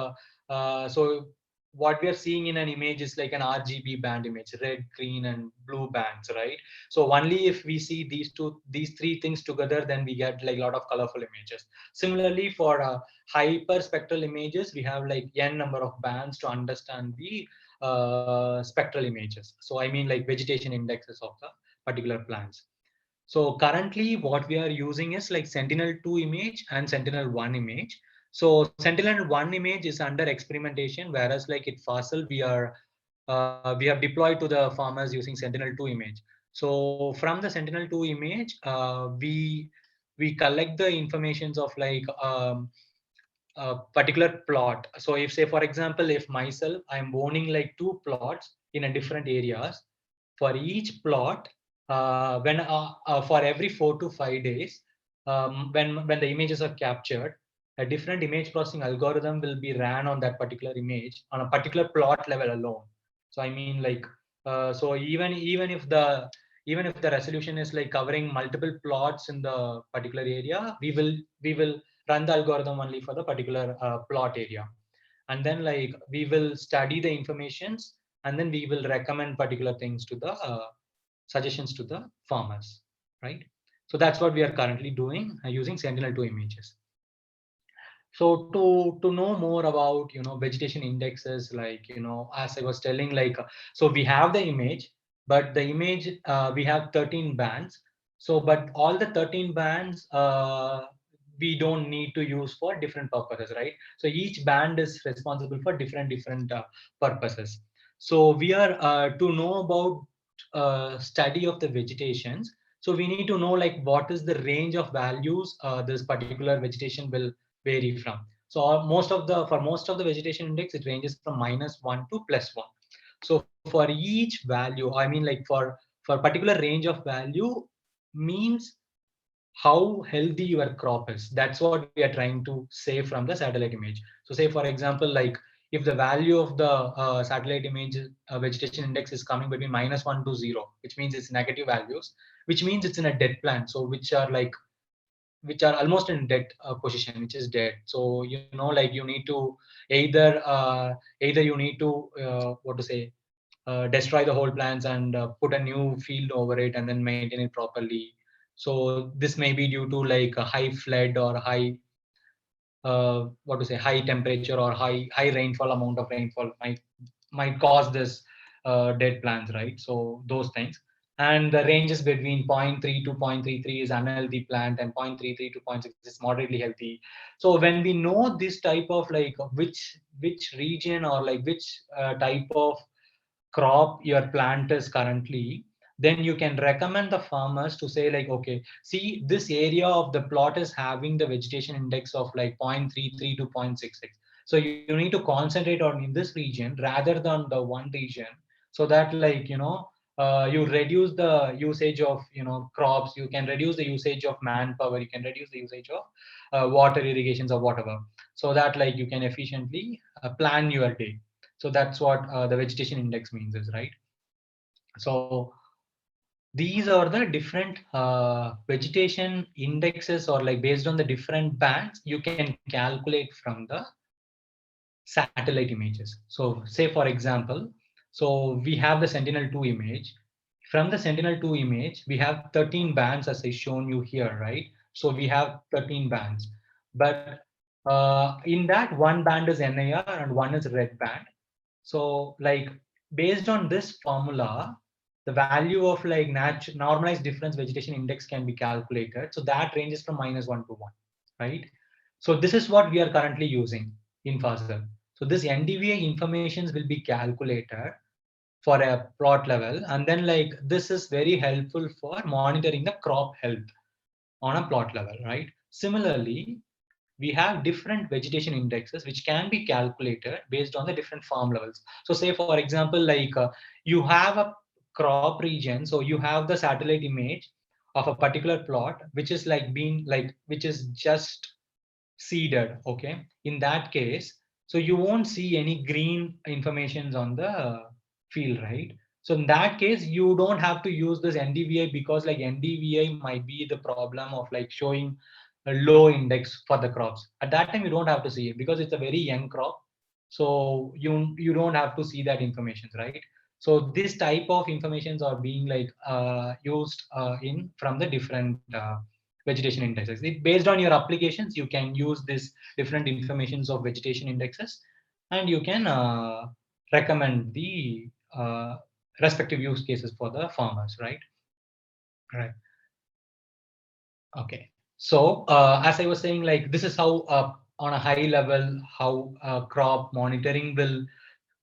so what we are seeing in an image is like an RGB band image, red, green and blue bands, right? So only if we see these three things together, then we get like a lot of colorful images. Similarly, for hyperspectral images, we have like n number of bands to understand the spectral images. So I mean like vegetation indexes of the particular plants. So currently what we are using is like Sentinel-2 image and Sentinel-1 image. So Sentinel-1 image is under experimentation, whereas like at Fasal we have deployed to the farmers using Sentinel-2 image. So from the Sentinel-2 image, we collect the informations of like a particular plot. So if say for example, if myself I'm owning like two plots in a different areas, for each plot, when for every 4 to 5 days, when the images are captured, a different image processing algorithm will be ran on that particular image on a particular plot level alone. So I mean like so even if the resolution is like covering multiple plots in the particular area, we will run the algorithm only for the particular plot area, and then like we will study the informations, and then we will recommend particular things to the suggestions to the farmers, right? So that's what we are currently doing using Sentinel-2 images. So to know more about vegetation indexes, like as I was telling, like so we have the image, but the image we have 13 bands. So but all the 13 bands we don't need to use for different purposes, right? So each band is responsible for different purposes. So we are to know about study of the vegetations. So we need to know like what is the range of values this particular vegetation will vary from. So for most of the vegetation index, it ranges from -1 to +1. So for each value, I mean like for particular range of value means how healthy your crop is. That's what we are trying to say from the satellite image. So say for example, like if the value of the satellite image vegetation index is coming between -1 to 0, which means it's negative values, which means it's in a dead plant. So which are almost in dead position, which is dead. So like you need to either you need to what to say destroy the whole plants and put a new field over it and then maintain it properly. So this may be due to like a high flood or high what to say high temperature or high rainfall. Amount of rainfall might cause this dead plants, right? So those things. And the ranges between zero point 0.3 to 0.33 is unhealthy plant, and 0.33 to 0.6 is moderately healthy. So when we know this type of like which region or like which type of crop your plant is currently, then you can recommend the farmers to say like, okay, see, this area of the plot is having the vegetation index of like 0.33 to 0.66. So you need to concentrate on in this region rather than the one region, so that like, you reduce the usage of, crops, you can reduce the usage of manpower, you can reduce the usage of water irrigations or whatever, so that like you can efficiently plan your day. So that's what the vegetation index means is, right? So these are the different vegetation indexes, or like based on the different bands you can calculate from the satellite images. So say for example, so we have the Sentinel-2 image. From the Sentinel-2 image, we have 13 bands as I shown you here, right? So we have 13 bands, but in that one band is NIR and one is red band. So like based on this formula, the value of like normalized difference vegetation index can be calculated. So that ranges from -1 to 1, right? So this is what we are currently using in Fasal. So this NDVI informations will be calculated for a plot level, and then like this is very helpful for monitoring the crop health on a plot level, right? Similarly, we have different vegetation indexes which can be calculated based on the different farm levels. So say for example, like you have a crop region, so you have the satellite image of a particular plot which is like being like, which is just seeded, okay? In that case, so you won't see any green informations on the field, right? So in that case, you don't have to use this NDVI, because like NDVI might be the problem of like showing a low index for the crops. At that time, you don't have to see it because it's a very young crop. So you don't have to see that information, right? So this type of informations are being like used in from the different vegetation indexes. Based on your applications, you can use this different informations of vegetation indexes, and you can recommend the respective use cases for the farmers, right? Right. Okay. So as I was saying, like this is how on a high level how crop monitoring will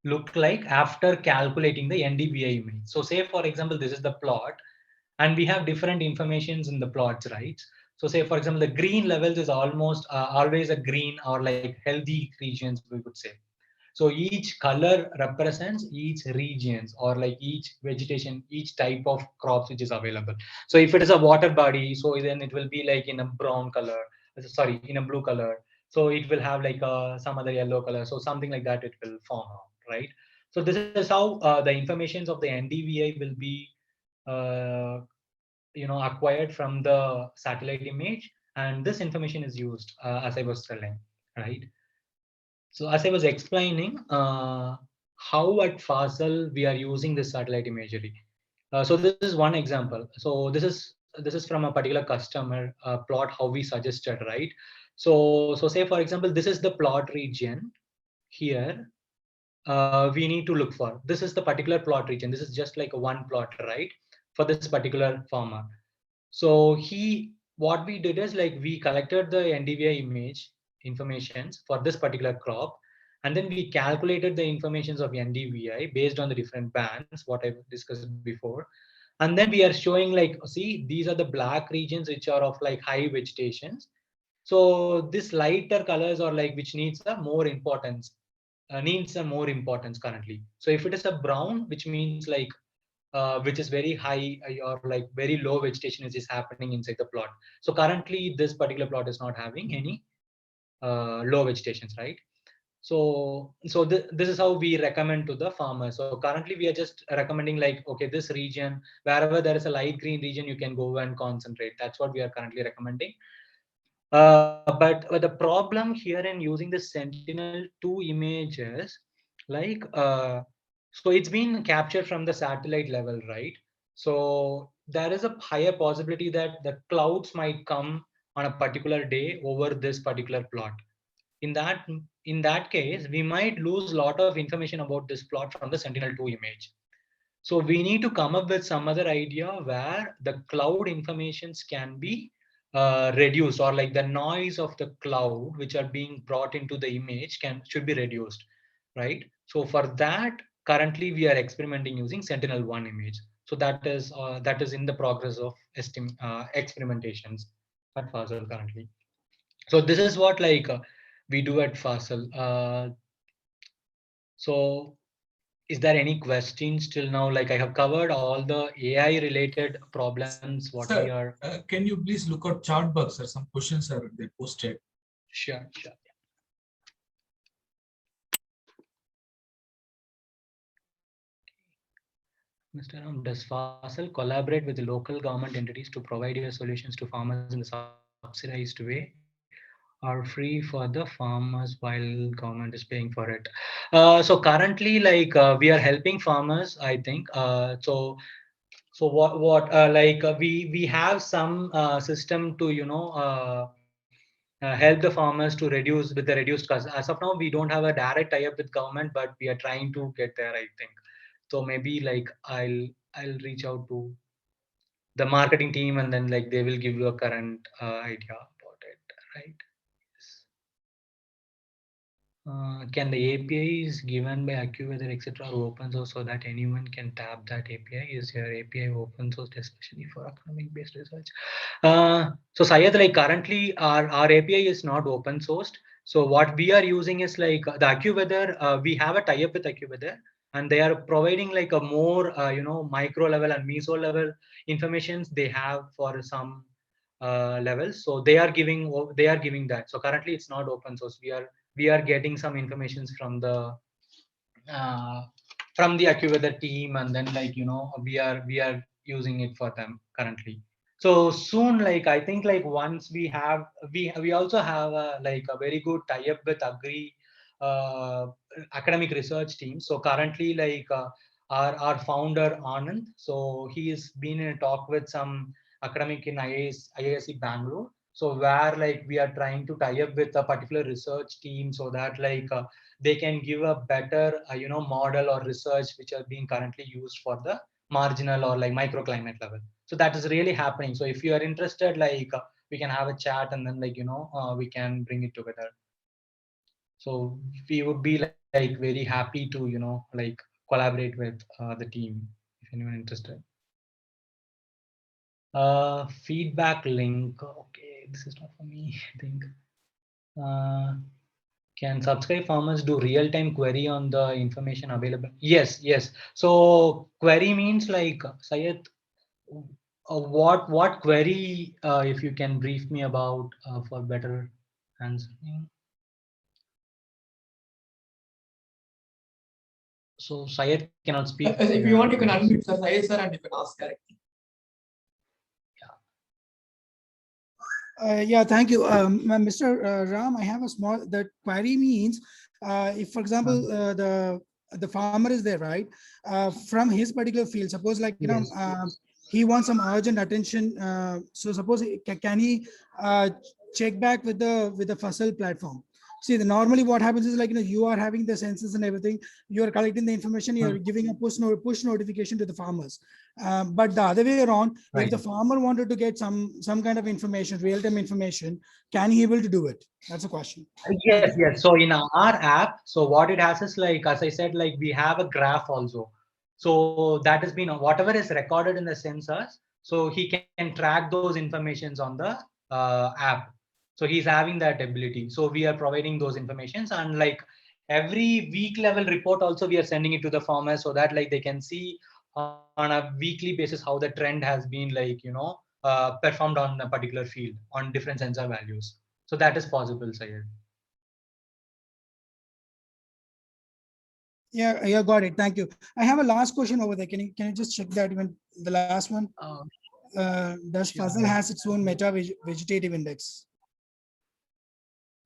look like after calculating the NDVI image. So say for example, this is the plot, and we have different informations in the plots, right? So say for example, the green levels is almost always a green or like healthy regions, we would say. So each color represents each regions or like each vegetation, each type of crops which is available. So if it is a water body, so then it will be like in a brown color, sorry, in a blue color. So it will have like some other yellow color. So something like that it will form out, right? So this is how the informations of the NDVI will be uh, acquired from the satellite image, and this information is used as I was telling, right? So as I was explaining, how at Fasal we are using this satellite imagery. So this is one example. So this is from a particular customer plot how we suggested, right? So say for example, this is the plot region here. We need to look for. This is the particular plot region. This is just like a one plot, right? For this particular farmer. So what we did is like we collected the NDVI image informations for this particular crop, and then we calculated the informations of NDVI based on the different bands, what I discussed before. And then we are showing like, see, these are the black regions which are of like high vegetations. So this lighter colors are like which needs a more importance currently. So if it is a brown, which means like which is very high or like very low vegetation is happening inside the plot. So currently this particular plot is not having any low vegetations, right? So this is how we recommend to the farmers. So currently we are just recommending like, okay, this region, wherever there is a light green region, you can go and concentrate. That's what we are currently recommending. But the problem here in using the Sentinel-2 images, like, so it's been captured from the satellite level, right? So there is a higher possibility that the clouds might come on a particular day over this particular plot. In that in that case, we might lose a lot of information about this plot from the Sentinel-2 image. So we need to come up with some other idea where the cloud informations can be reduced, or like the noise of the cloud which are being brought into the image should be reduced, right? So for that, currently we are experimenting using Sentinel-1 image. So that is in the progress of experimentations at Fasal currently. So this is what we do at Fasal. So is there any questions till now? Like I have covered all the AI related problems. What we Sir, are. can you please look at chat box, sir? Some questions are they posted. Sure. Mr. Ram, does Fasal collaborate with the local government entities to provide your solutions to farmers in the subsidized way, or free for the farmers while government is paying for it? So currently, we are helping farmers, I think. So we have some system to help the farmers to reduce with the reduced cost. As of now, we don't have a direct tie-up with government, but we are trying to get there, I think. So maybe I'll reach out to the marketing team, and then they will give you a current idea about it, right? Yes. Can the APIs given by AccuWeather etc. are open source so that anyone can tap that API? Is your API open source, especially for economic based research? So Syed, currently our API is not open sourced. So what we are using is the AccuWeather. We have a tie-up with AccuWeather, and they are providing a more micro level and meso level informations they have for some levels. So they are giving that. So currently it's not open source. We are getting some informations uh, from the AccuWeather team, and then we are using it for them currently. So soon, I think once we also have a very good tie-up with uh, academic research team. So currently our founder Anand, so he has been in a talk with some academic in IISc Bangalore. So where we are trying to tie up with a particular research team so that they can give a better model or research which are being currently used for the marginal or microclimate level. So that is really happening. So if you are interested, we can have a chat, and then we can bring it together. So we would be very happy to collaborate with the team if anyone interested. Feedback link. Okay, this is not for me, I think. Can subscribe farmers do real-time query on the information available? Yes. So query means Syed, what query? If you can brief me about for better answering. So Syed cannot speak. If you want, you can unmute sir, Syed sir, and you can ask directly. Yeah, thank you. Mr. Ram, I have a small, that query means, if for example, the farmer is there, right? From his particular field, suppose Yes. he wants some urgent attention. So suppose can he check back with the Fasal platform? See, normally what happens is you are having the census and everything, you are collecting the information, you are giving a push notification to the farmers. But the other way around, Right. if the farmer wanted to get some kind of information, real-time information, can he able to do it? That's a question. Yes. So in our app, so what it has is as I said, we have a graph also. So that has been whatever is recorded in the sensors. So he can track those informations on the app. So he's having that ability. So we are providing those informations, and every week level report also we are sending it to the farmers so that they can see on a weekly basis how the trend has been performed on a particular field on different sensor values. So that is possible, Sayed. Yeah, got it. Thank you. I have a last question over there. Can you just check that even the last one? Does Sure. Fasal has its own meta vegetative index?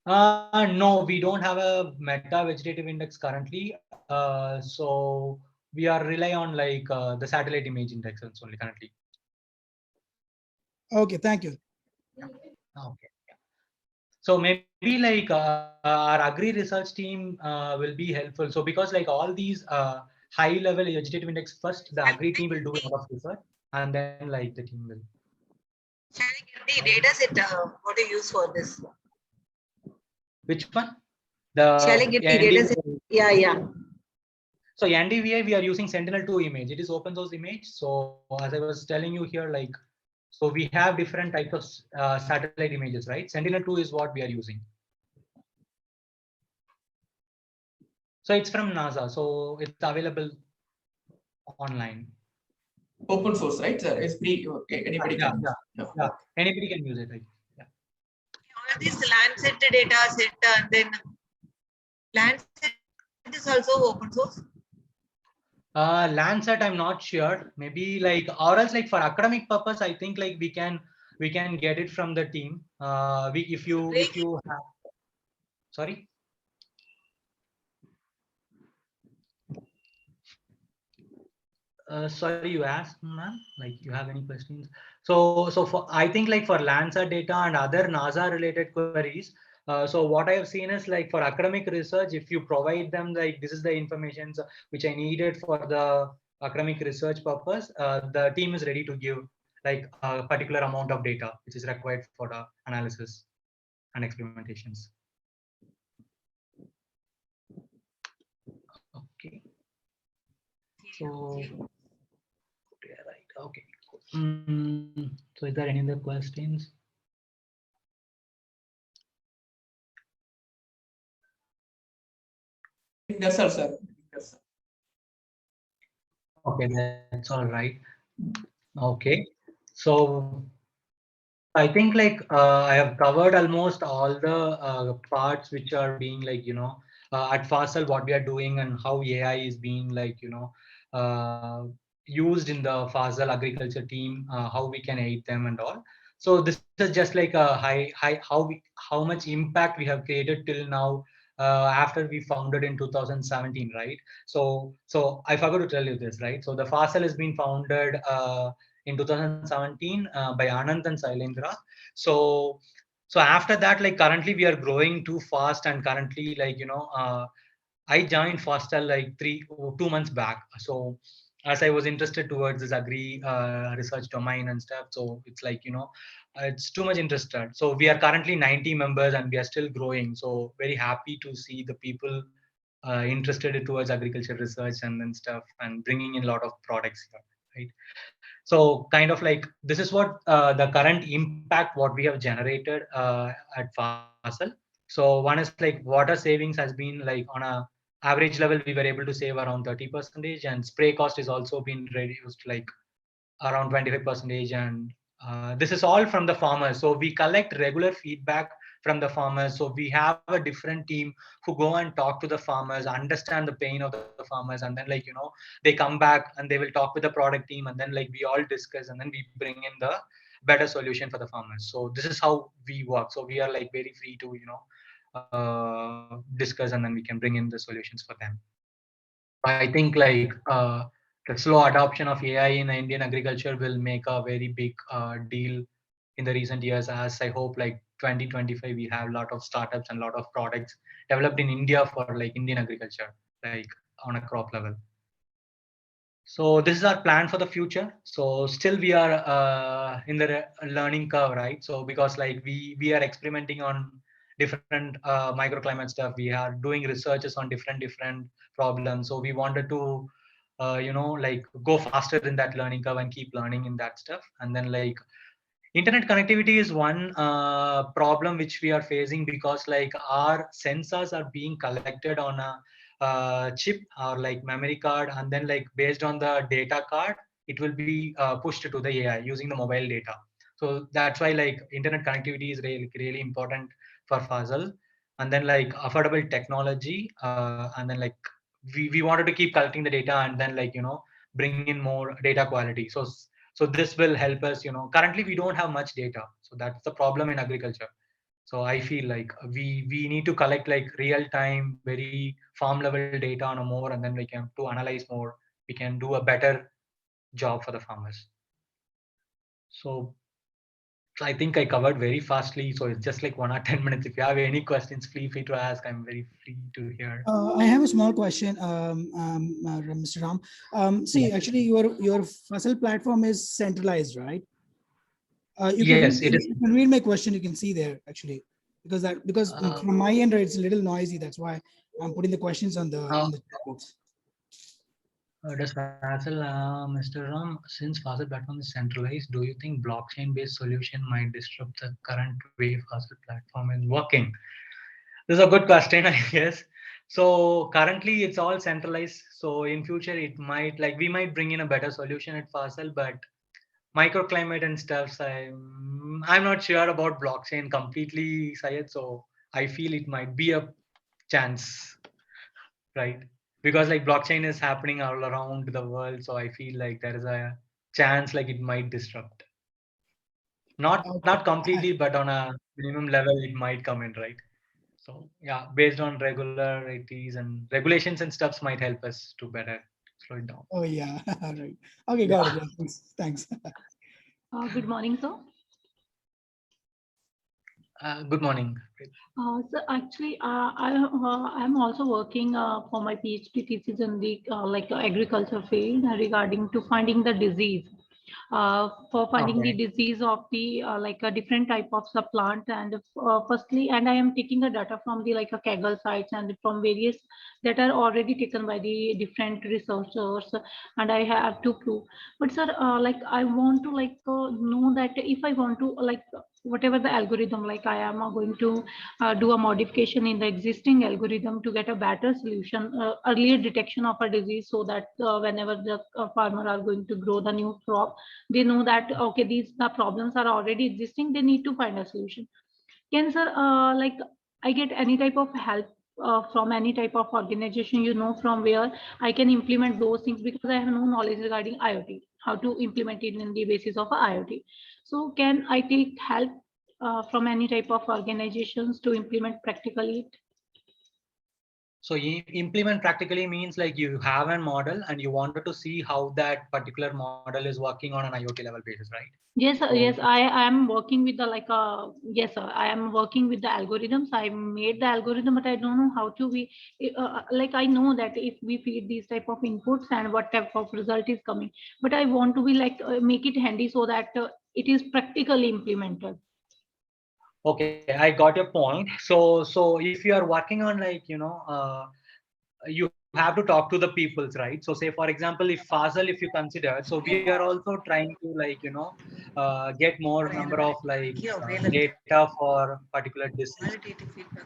No, we don't have a meta vegetative index currently. So we are rely on the satellite image indexes only currently. Okay, thank you. Okay. So maybe our agri research team will be helpful. So because all these high level vegetative index, first the agri team will do a lot of research, and then the team will. Shall I get the data set? What do you use for this? Which one? The Shall I get the ND. data set? Yeah. So NDVI, we are using Sentinel-2 image. It is open source image. So as I was telling you here, like, so we have different types of satellite images, right? Sentinel-2 is what we are using. So it's from NASA. So it's available online. Open source, right, sir? It's free. Okay, anybody can. Yeah. Anybody can use it. Like, yeah. All these Lancet data set, and then Lancet is also open source. Lancet, I'm not sure. Maybe like, or else like for academic purpose, I think like we can get it from the team. If you have, sorry. Sorry, you asked, ma'am. Like, you have any questions? So for, I think like for Lancet data and other NASA related queries. So what I have seen is like for academic research, if you provide them like this is the information which I needed for the academic research purpose, the team is ready to give like a particular amount of data which is required for the analysis and experimentations. Okay. So yeah, right. Okay. So is there any other questions? That's all, sir. Okay, that's all right. Okay, so I think like I have covered almost all the parts which are being like, you know, at Fasal, what we are doing and how AI is being like, you know, used in the Fasal agriculture team, how we can aid them and all. So this is just like a how much impact we have created till now after we founded in 2017, right? So I forgot to tell you this, right? So the Fasal has been founded in 2017 by Anand and Sailendra. So after that, like currently we are growing too fast, and currently like, you know, I joined Fastal like 2 months back. So as I was interested towards this agri research domain and stuff, so it's like, you know, it's too much interested. So we are currently 90 members and we are still growing. So very happy to see the people interested towards agriculture research and then stuff, and bringing in a lot of products here, right? So kind of like this is what the current impact what we have generated at Fasal. So one is like water savings has been like on a average level, we were able to save around 30%, and spray cost is also been reduced like around 25%. And this is all from the farmers. So we collect regular feedback from the farmers. So we have a different team who go and talk to the farmers, understand the pain of the farmers, and then like, you know, they come back and they will talk with the product team, and then like we all discuss, and then we bring in the better solution for the farmers. So this is how we work. So we are like very free to, you know, discuss, and then we can bring in the solutions for them. I think like the slow adoption of AI in Indian agriculture will make a very big deal in the recent years, as I hope like 2025 we have a lot of startups and a lot of products developed in India for like Indian agriculture, like on a crop level. So this is our plan for the future. So still we are in the learning curve, right? So because like we are experimenting on different microclimate stuff. We are doing researches on different problems. So we wanted to, you know, like go faster in that learning curve and keep learning in that stuff. And then like internet connectivity is one problem which we are facing, because like our sensors are being collected on a chip or like memory card, and then like based on the data card it will be pushed to the AI using the mobile data. So that's why like internet connectivity is really important for Fasal. And then like affordable technology, and then like we wanted to keep collecting the data and then like, you know, bring in more data quality. So this will help us, you know, currently we don't have much data. So that's the problem in agriculture. So I feel like we need to collect like real time, very farm level data on a more, and then we can to analyze more. We can do a better job for the farmers. So I think I covered very fastly. So it's just like 1 or 10 minutes. If you have any questions, feel free to ask. I'm very free to hear. I have a small question, Mr. Ram. See, actually, your Fasal platform is centralized, right? Yes, it is. You can read my question. You can see there actually, because from my end, it's a little noisy. That's why I'm putting the questions on the chat box. Does Fasal, Mr. Ram, since Fasal platform is centralized, do you think blockchain-based solution might disrupt the current way Fasal platform is working? This is a good question, I guess. So currently it's all centralized. So in future it might like we might bring in a better solution at Fasal, but microclimate and stuff. I'm not sure about blockchain completely, Syed. So I feel it might be a chance, right? Because like blockchain is happening all around the world, so I feel like there is a chance like it might disrupt. Not Okay. completely, but on a minimum level, it might come in, right? So yeah, based on regularities and regulations and stuffs might help us to better slow it down. Oh yeah, right. Okay, got Yeah. it. Yeah, thanks. Thanks. Good morning, sir. Good morning. So actually, I'm also working for my PhD thesis in the agriculture field regarding to finding the disease. For finding the Okay. disease of the a different type of plant, and firstly, and I am taking the data from the like a Kaggle sites and from various that are already taken by the different researchers, and I have to prove. But sir, I want to know that if I want to whatever the algorithm, like I am going to do a modification in the existing algorithm to get a better solution, earlier detection of a disease, so that whenever the farmer are going to grow the new crop, they know that okay, these the problems are already existing, they need to find a solution. Can sir, I get any type of help from any type of organization, from where I can implement those things, because I have no knowledge regarding IoT, how to implement it in the basis of a IoT. So can I take help from any type of organizations to implement practically it? So you implement practically means like you have a model and you wanted to see how that particular model is working on an IoT level basis, right? Yes, sir. So Yes, I am working with the yes, sir. I am working with the algorithms. I made the algorithm, but I don't know how to be I know that if we feed these type of inputs and what type of result is coming, but I want to be make it handy so that it is practically implemented. okay, I got your point. So if you are working on you have to talk to the peoples, right? So say for example, if Fasal, if you consider, so we are also trying to get more number of data for particular disease. Qualitative feedback.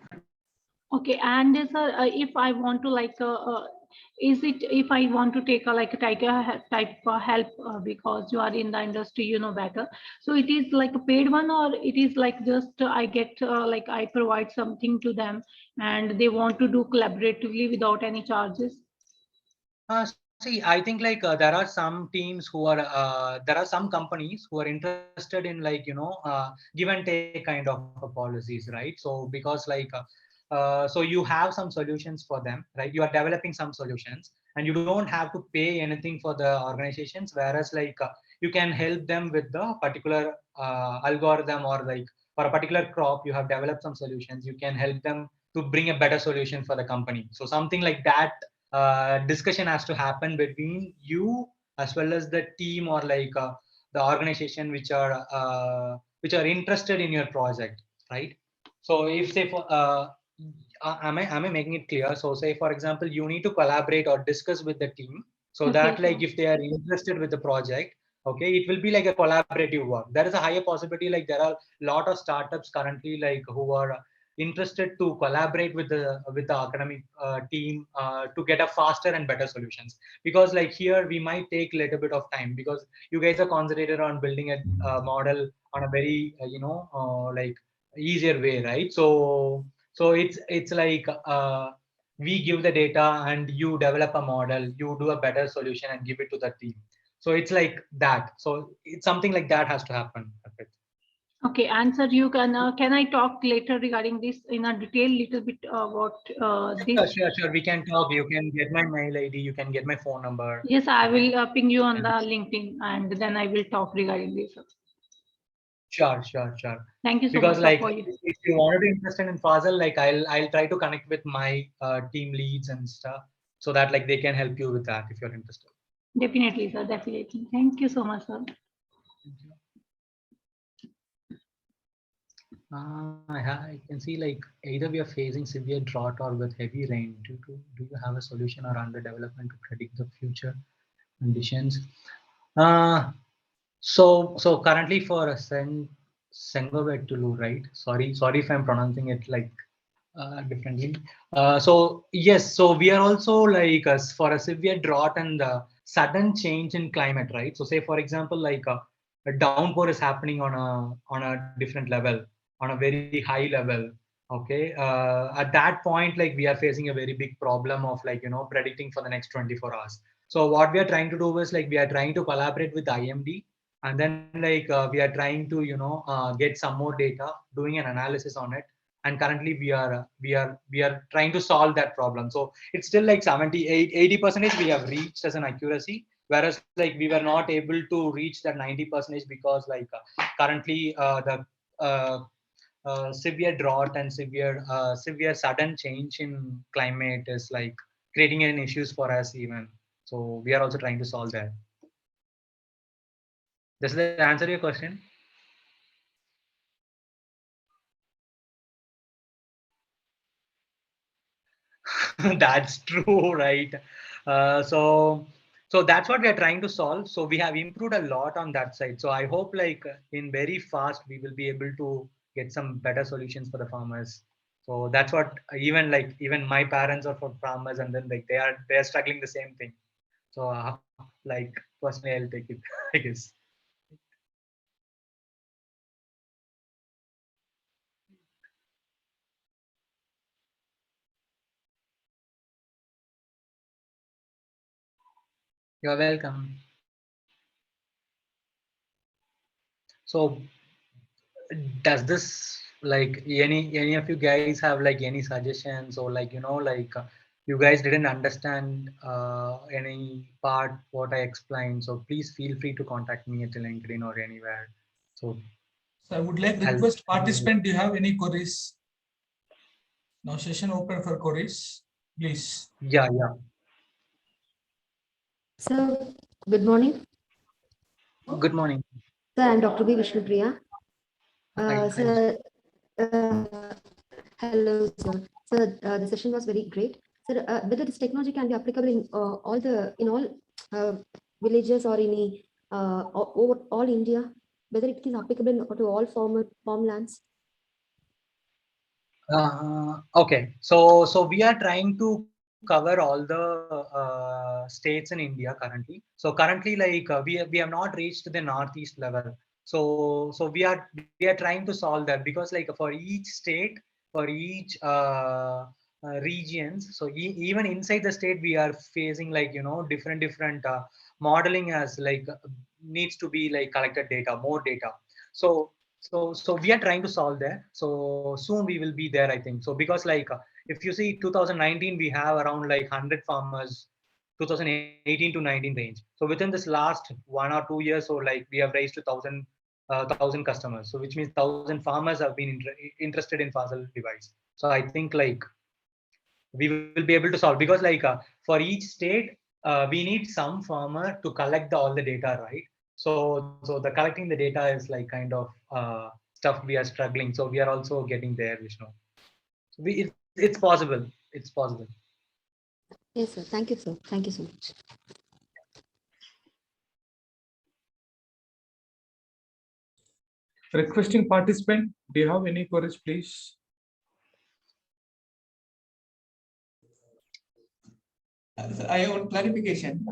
Okay, and sir, if I want to is it if I want to take a type of help, because you are in the industry, you know better. So it is like a paid one, or it is like just I get I provide something to them, and they want to do collaboratively without any charges. See, I think there are some teams who are there are some companies who are interested in give and take kind of policies, right? So because so you have some solutions for them, right? You are developing some solutions and you don't have to pay anything for the organizations, whereas you can help them with the particular algorithm, or like for a particular crop you have developed some solutions, you can help them to bring a better solution for the company. So something like that discussion has to happen between you as well as the team, or the organization which are interested in your project, right? So if say for am I making it clear? So say for example, you need to collaborate or discuss with the team, so Okay, that sure. if they are interested with the project, okay, it will be like a collaborative work. There is a higher possibility, like there are a lot of startups currently who are interested to collaborate with the academic team to get a faster and better solutions, because here we might take a little bit of time, because you guys are concentrated on building a model on a very easier way, right? So it's we give the data and you develop a model, you do a better solution and give it to the team. So it's like that. So it's something like that has to happen. Okay, answer. You can I talk later regarding this in a detail, little bit about Sure, this? sure, sure. We can talk. You can get my mail ID. You can get my phone number. Yes, I Okay. will ping you on And the LinkedIn, and then I will talk regarding this. sure, sure, sure. Thank you so Because much, sir, for you. if you want to be interested in Fasal, I'll try to connect with my team leads and stuff, so that they can help you with that if you're interested. Definitely, sir. Definitely. Thank you so much, sir. I can see like either we are facing severe drought or with heavy rain. Do you have a solution or under development to predict the future conditions? Uh, so currently for a Sengovetulu, right? Sorry if I'm pronouncing it like differently. So yes, so we are also like for a severe drought and sudden change in climate, right? So say for example, like a downpour is happening on a different level, on a very high level. Okay, at that point, like we are facing a very big problem of like predicting for the next 24 hours. So what we are trying to do is like we are trying to collaborate with IMD, and then like we are trying to get some more data, doing an analysis on it, and currently we are trying to solve that problem. So it's still like 78-80% we have reached as an accuracy, whereas like we were not able to reach that 90% because like currently the uh, severe drought and severe sudden change in climate is like creating an issues for us even. So we are also trying to solve that. Does that answer your question? That's true, right? So that's what we are trying to solve. So we have improved a lot on that side. So I hope like in very fast we will be able to get some better solutions for the farmers. So that's what even my parents are for farmers, and then like they are struggling the same thing. So like personally I'll take it, I guess. You're welcome. So does this like any of you guys have like any suggestions, or like like you guys didn't understand any part what I explained, so please feel free to contact me at LinkedIn or anywhere. So So I would like I'll request participant, do you have any queries? Now session open for queries, please. yeah. Sir, good morning. Good morning. Sir, I'm Dr. B. Vishnupriya. Hi. Sir, hello, sir. Sir, the session was very great. Sir, whether this technology can be applicable in all villages or any over all India, whether it is applicable to all farmlands. Okay, so we are trying to cover all the states in India currently. So currently, like we have not reached the northeast level. So we are trying to solve that, because like for each state, for each regions. So even inside the state, we are facing like different modeling as like needs to be like collected data, more data. So we are trying to solve that. So soon we will be there, I think. So because like if you see 2019, we have around like 100 farmers, 2018 to 19 range. So within this last 1 or 2 years, so like we have raised to thousand customers. So which means 1,000 farmers have been interested in Fasal device. So I think like we will be able to solve, because like for each state we need some farmer to collect all the data, right? So the collecting the data is like kind of stuff we are struggling. So we are also getting there, Vishnu. So it's possible. It's possible. Yes, sir. Thank you, sir. Thank you so much. Requesting participant, do you have any queries, please? I have one clarification.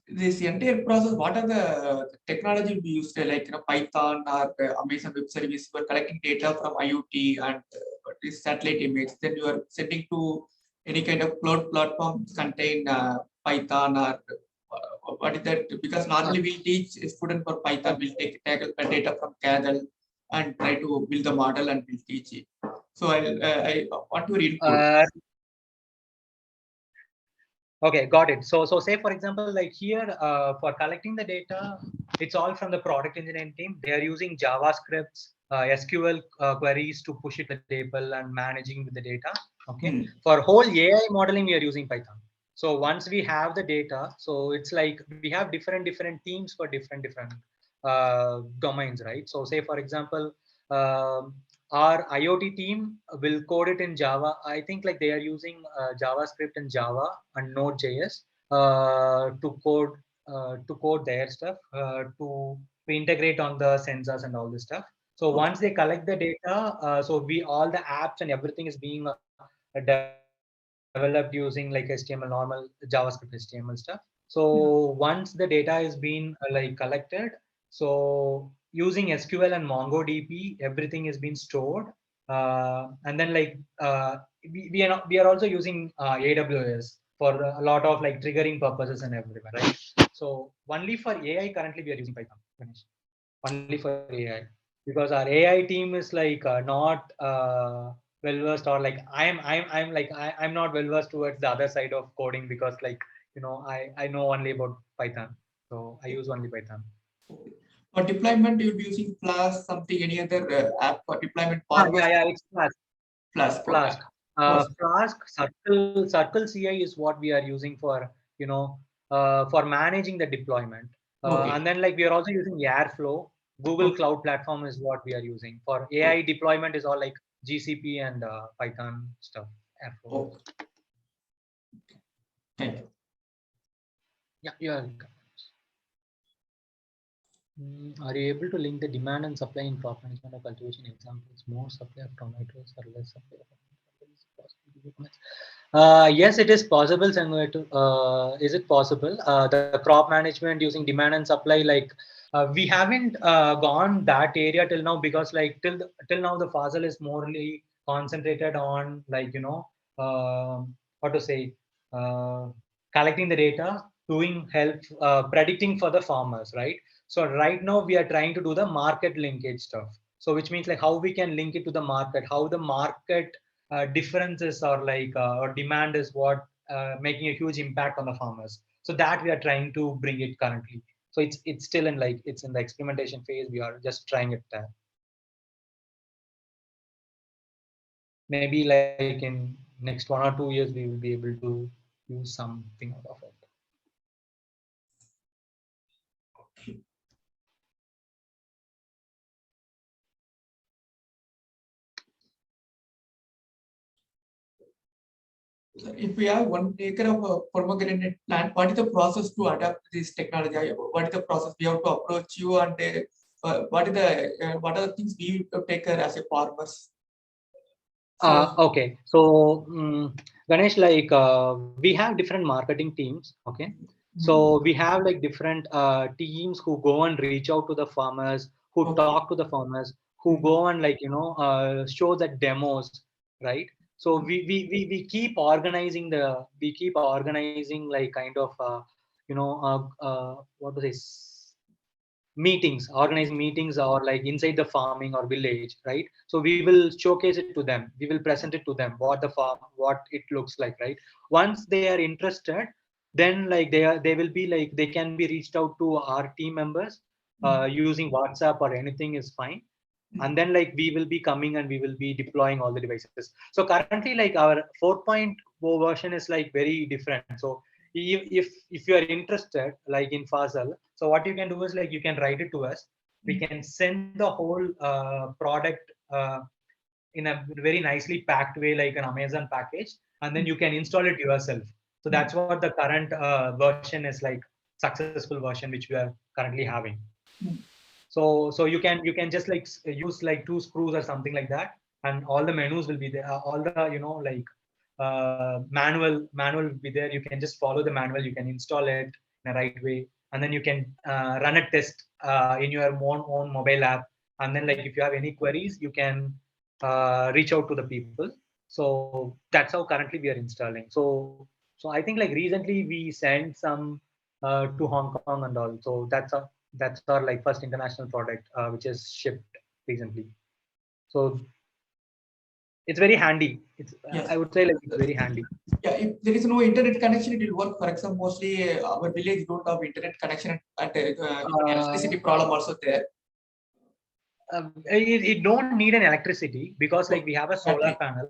This entire process, what are the technology we used, like Python or Amazon Web Service for collecting data from IoT and this satellite image? Then you are sending to any kind of cloud platform contain Python or what is that? Because normally we teach a student for Python, we'll take data from Kaggle and try to build the model and we'll teach it. So I want your input. Okay, got it. So say for example, like here for collecting the data, it's all from the product engineering team. They are using JavaScripts, SQL queries to push it to the table and managing with the data. Okay. For whole AI modeling, we are using Python. So once we have the data, so it's like we have different teams for different domains, right? So say for example, our IoT team will code it in Java. I think like they are using JavaScript and Java and Node.js to code their stuff to integrate on the sensors and all this stuff. So once they collect the data, so all the apps and everything is being developed using like HTML, normal JavaScript HTML stuff. So once the data is being like collected, so using SQL and MongoDB, everything is being stored. And then like we are also using AWS for a lot of like triggering purposes and everywhere, right? So only for AI currently we are using Python, Ganesh. Only for AI, because our AI team is like not well versed, or like I'm not well versed towards the other side of coding, because like I know only about Python, so I use only Python. For deployment, you'll be using Flask, something, any other app for deployment? Yeah, it's Flask. Flask. Flask. Flask, Circle CI is what we are using for for managing the deployment. And then like we are also using Airflow. Google Cloud Platform is what we are using for AI deployment. Is all like GCP and Python stuff. Airflow. Thank you. Yeah, you are. Are you able to link the demand and supply in crop management or cultivation examples? More supply of tomatoes or less supply of tomatoes? Yes, it is possible. Is it possible? The crop management using demand and supply, like we haven't gone that area till now, because like till now the Fasal is morely concentrated on like what to say, collecting the data, doing help, predicting for the farmers, right? So right now we are trying to do the market linkage stuff. So which means like how we can link it to the market, how the market differences or like or demand is what making a huge impact on the farmers. So that we are trying to bring it currently. So it's still in like it's in the experimentation phase. We are just trying it there. Maybe like in next 1 or 2 years we will be able to use something out of it. If we have 1 acre of a pomegranate plant, what is the process to adapt this technology? What is the process we have to approach you, and what are the things we have to take care as a farmers? Okay, so Ganesh, like we have different marketing teams. Okay, so we have like different teams who go and reach out to the farmers, who talk to the farmers, who go and like show the demos, right? So we keep organizing like kind of what to say, organizing meetings or like inside the farming or village, right? So we will showcase it to them, we will present it to them, what it looks like, right? Once they are interested, then like they will be like, they can be reached out to our team members using WhatsApp or anything is fine. And then like we will be coming and we will be deploying all the devices. So currently like our 4.0 version is like very different. So if you are interested like in Fasal, so what you can do is like you can write it to us, we can send the whole product in a very nicely packed way, like an Amazon package, and then you can install it yourself. So that's what the current version is like, successful version which we are currently having. So you can just like use like 2 screws or something like that, and all the menus will be there, all the like manual will be there. You can just follow the manual, you can install it in a right way, and then you can run a test in your own mobile app. And then like if you have any queries, you can reach out to the people. So that's how currently we are installing. So I think like recently we sent some to Hong Kong and all. So that's our like first international product which is shipped recently. So it's very handy. It's Yes. I would say like it's very handy. Yeah, if there is no internet connection, it will work. For example, mostly our village don't have internet connection, and electricity problem also there. It don't need an electricity, because like we have a solar panel,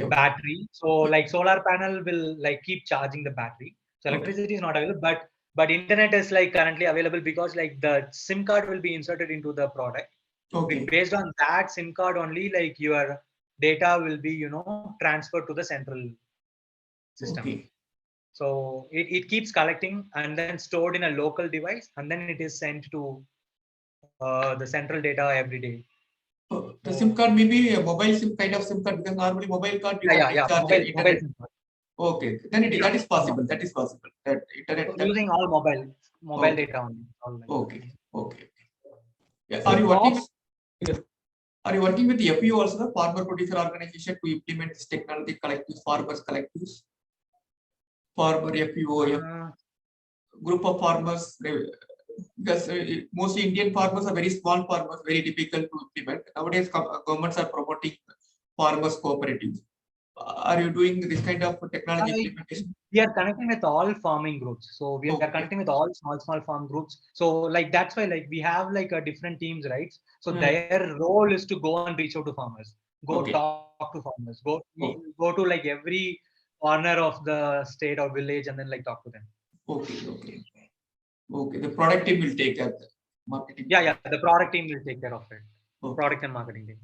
battery. So like solar panel will like keep charging the battery. So electricity is not available, but internet is like currently available, because like the SIM card will be inserted into the product. Okay. Based on that SIM card only, like your data will be, transferred to the central system. Okay. So it keeps collecting and then stored in a local device, and then it is sent to the central data every day. The SIM card may be a mobile SIM kind of SIM card, because normally mobile card you have recharge Mobile internet. SIM card. Okay, then that is possible. That is possible. That internet. So using all mobile data only. Okay. Okay. Yeah. Are you working? Are you working with the FPO also, the farmer producer organization, to implement this technology collectives, farmers collectives? Farmer FPO, group of farmers, because mostly Indian farmers are very small farmers, very difficult to implement. Nowadays, governments are promoting farmers cooperatives. Are you doing this kind of technology implementation? We are connecting with all farming groups. So we are connecting with all small farm groups. So like that's why like we have like a different teams, right? So their role is to go and reach out to farmers, go talk to farmers, go to like every corner of the state or village and then like talk to them. Okay. The product team will take care of the marketing. Yeah. The product team will take care of it. Product and marketing team.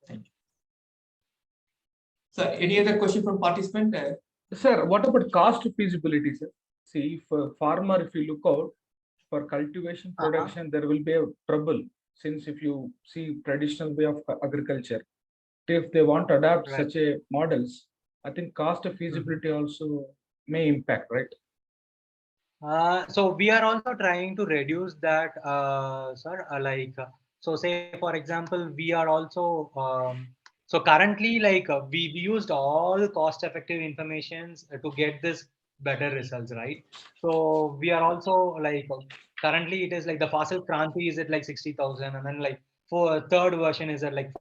Thank you. Sir, any other question from participant? Sir, what about cost feasibility, sir? See, if a farmer, if you look out for cultivation production, there will be a trouble, since if you see traditional way of agriculture, if they want to adapt such a models, I think cost of feasibility also may impact, right? So we are also trying to reduce that, sir. So say for example, we are also so currently like we used all cost-effective informations to get this better results, right? So we are also like currently it is like the Fasal Kranti is at like 60,000, and then like for third version is at like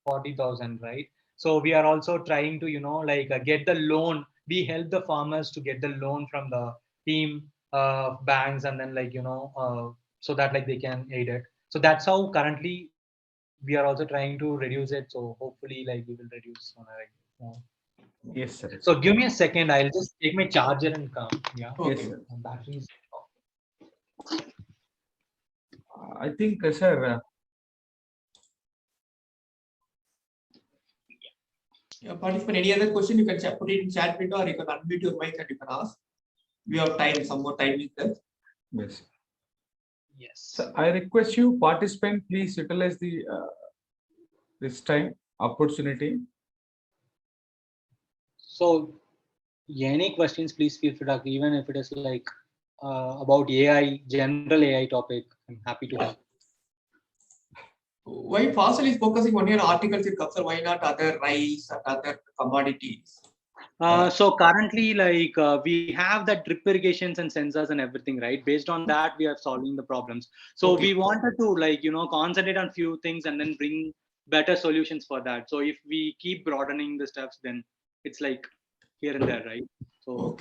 40,000, right? So we are also trying to get the loan. We help the farmers to get the loan from the team, banks, and then so that like they can aid it. So that's how currently we are also trying to reduce it. So hopefully like we will reduce on Yes, sir. So give me a second. I'll just take my charger and come. Yeah. Yes, sir. Batteries. I think, sir. Participant, any other question? You can put it in chat window, or you can unmute your mic and you can ask. We have time. Some more time is there. Yes. Yes. So I request you, participant, please utilize the this time opportunity. So, any questions, please feel free to ask, even if it is like about AI, general AI topic. I'm happy to help. Why Fasal is focusing only on horticulture crops, or why not other rice and other commodities? So currently, like we have that drip irrigations and sensors and everything, right? Based on that, we are solving the problems. So we wanted to concentrate on few things and then bring better solutions for that. So if we keep broadening the steps, then it's like here and there, right? So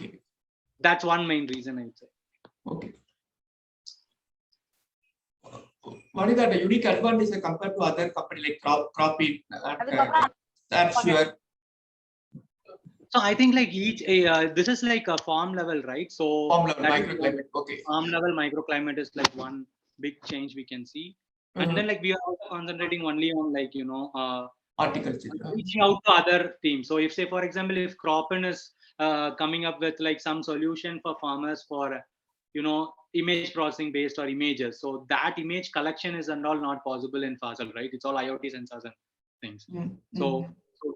that's one main reason, I'd say. Okay. What is that a unique advantage compared to other company like cropping and sure. So I think like each this is like a farm level, right? So farm level microclimate. Okay. Farm level microclimate is like one big change we can see, and then like we are also concentrating only on horticulture, reaching out to other teams. So if say for example, if Cropin is coming up with like some solution for farmers for image processing based or images, so that image collection is and all not possible in Fasal, right? It's all IoT sensors and things. So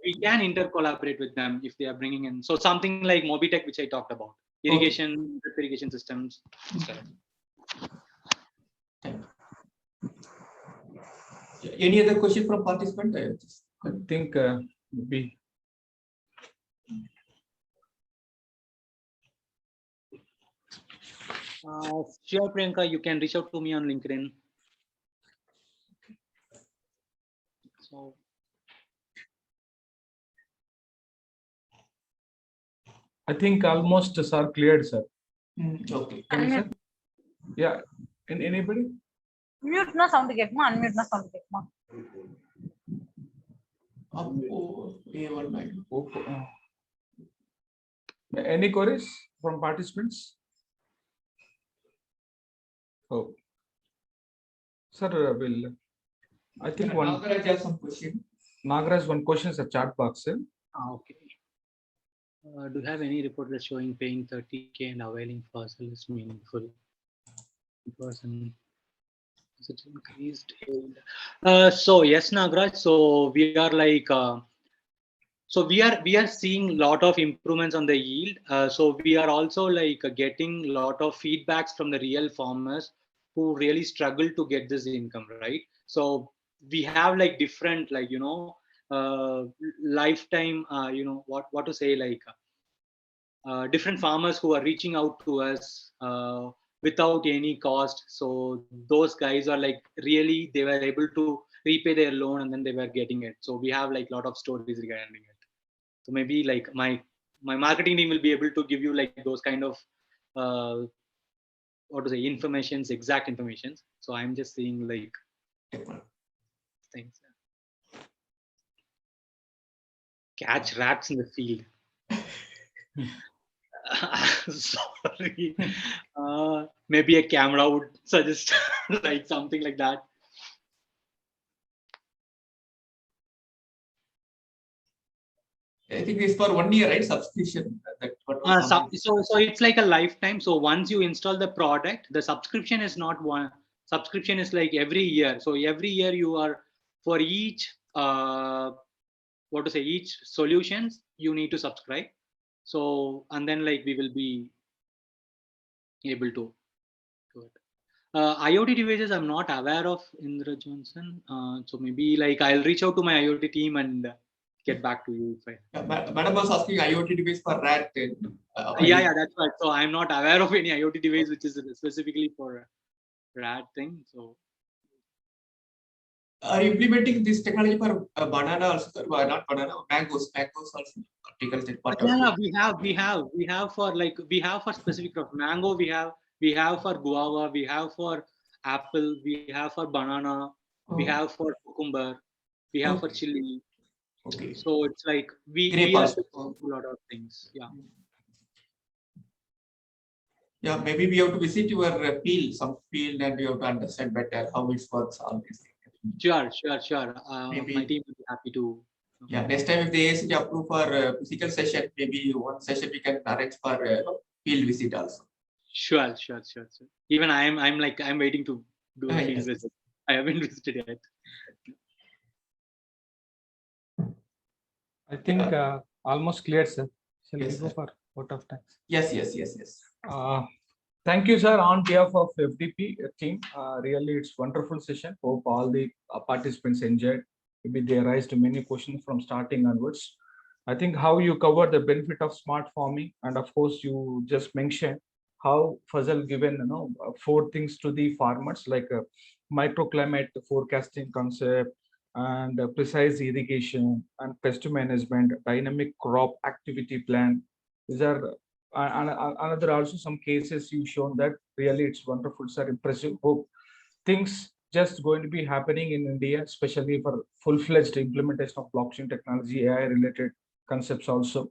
we can intercollaborate with them if they are bringing in. So something like Mobitech, which I talked about, irrigation systems. Any other question from participant? I think maybe. Sure, Priyanka, you can reach out to me on LinkedIn. So. I think almost are cleared, sir. Okay. Sir? Yeah. Anybody? Mute na sound get ma, unmute na sound get ma. Any queries from participants? Oh, sir, will I think one Nagaraj has some question. Nagaraj, one question is a chat box. Okay. Do you have any report that's showing paying 30K and availing Fasal is meaningful? Person, is it increased yield? So yes, Nagraj. So we are like, so we are seeing lot of improvements on the yield. So we are also like getting lot of feedbacks from the real farmers who really struggle to get this income, right? So we have like different, like lifetime, what to say, like different farmers who are reaching out to us without any cost. So those guys are like really, they were able to repay their loan and then they were getting it. So we have like a lot of stories regarding it. So maybe like my marketing team will be able to give you like those kind of what to say, informations, exact informations. So I'm just seeing like things. Catch rats in the field. Sorry. Maybe a camera would suggest like something like that. I think it's for 1 year, right? Subscription. So it's like a lifetime. So once you install the product, the subscription is not one. Subscription is like every year. So every year you are, for each what to say, each solutions you need to subscribe. So and then like we will be able to do it. IoT devices I'm not aware of, Indra Johnson. So maybe like I'll reach out to my IoT team and get back to you if I. Madam was asking IoT device for rat. Yeah, that's right. So I'm not aware of any IoT device which is specifically for rat thing. So are you implementing this technology for banana also? Not banana, mangoes also. Yeah, we have for like, we have for specific crop. Mango we have for guava, we have for apple, we have for banana, we have for cucumber, we have for chili. Okay. So it's like we are doing a lot of things. Yeah. Yeah, maybe we have to visit your some field, and you have to understand better how it works, all these things. Sure. My team will be happy to. Yeah, next time if the ACT approve for physical session, maybe one session we can arrange for field visit also. Sure. Even I'm waiting to do a field visit. I haven't visited yet. I think almost clear, sir. Shall Yes, we go for out of time? Yes. Thank you, sir, on behalf of FDP team. Really, it's wonderful session. Hope all the participants enjoyed. Maybe they raised many questions from starting onwards. I think how you cover the benefit of smart farming, and of course, you just mentioned how Fasal given 4 things to the farmers, like a microclimate forecasting concept, and precise irrigation and pest management, dynamic crop activity plan. These are another also some cases you've shown that really it's wonderful, sir, impressive. Hope things just going to be happening in India, especially for full-fledged implementation of blockchain technology, AI related concepts also.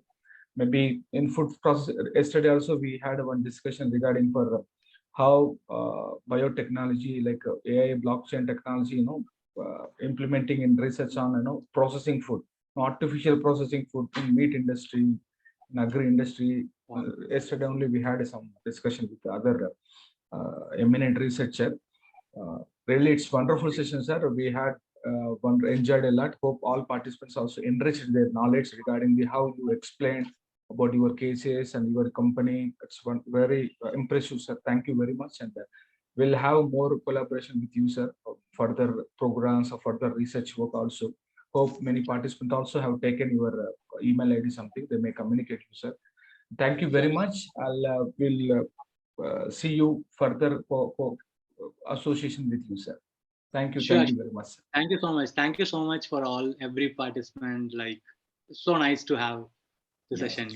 Maybe in food process, yesterday also we had one discussion regarding for how biotechnology like AI blockchain technology, implementing in research on processing food, artificial processing food in meat industry, in agri industry. Yesterday only we had some discussion with the other eminent researcher. Really, it's wonderful session, sir. We had enjoyed a lot. Hope all participants also enriched their knowledge regarding the how you explained about your cases and your company. It's one very impressive, sir. Thank you very much, and we'll have more collaboration with you, sir, for further programs or further research work also. Hope many participants also have taken your email ID something. They may communicate you, sir. Thank you very much. We'll see you further for association with you, sir. Thank you. Sure. Thank you very much, sir. Thank you so much. Thank you so much for every participant. Like, so nice to have the session.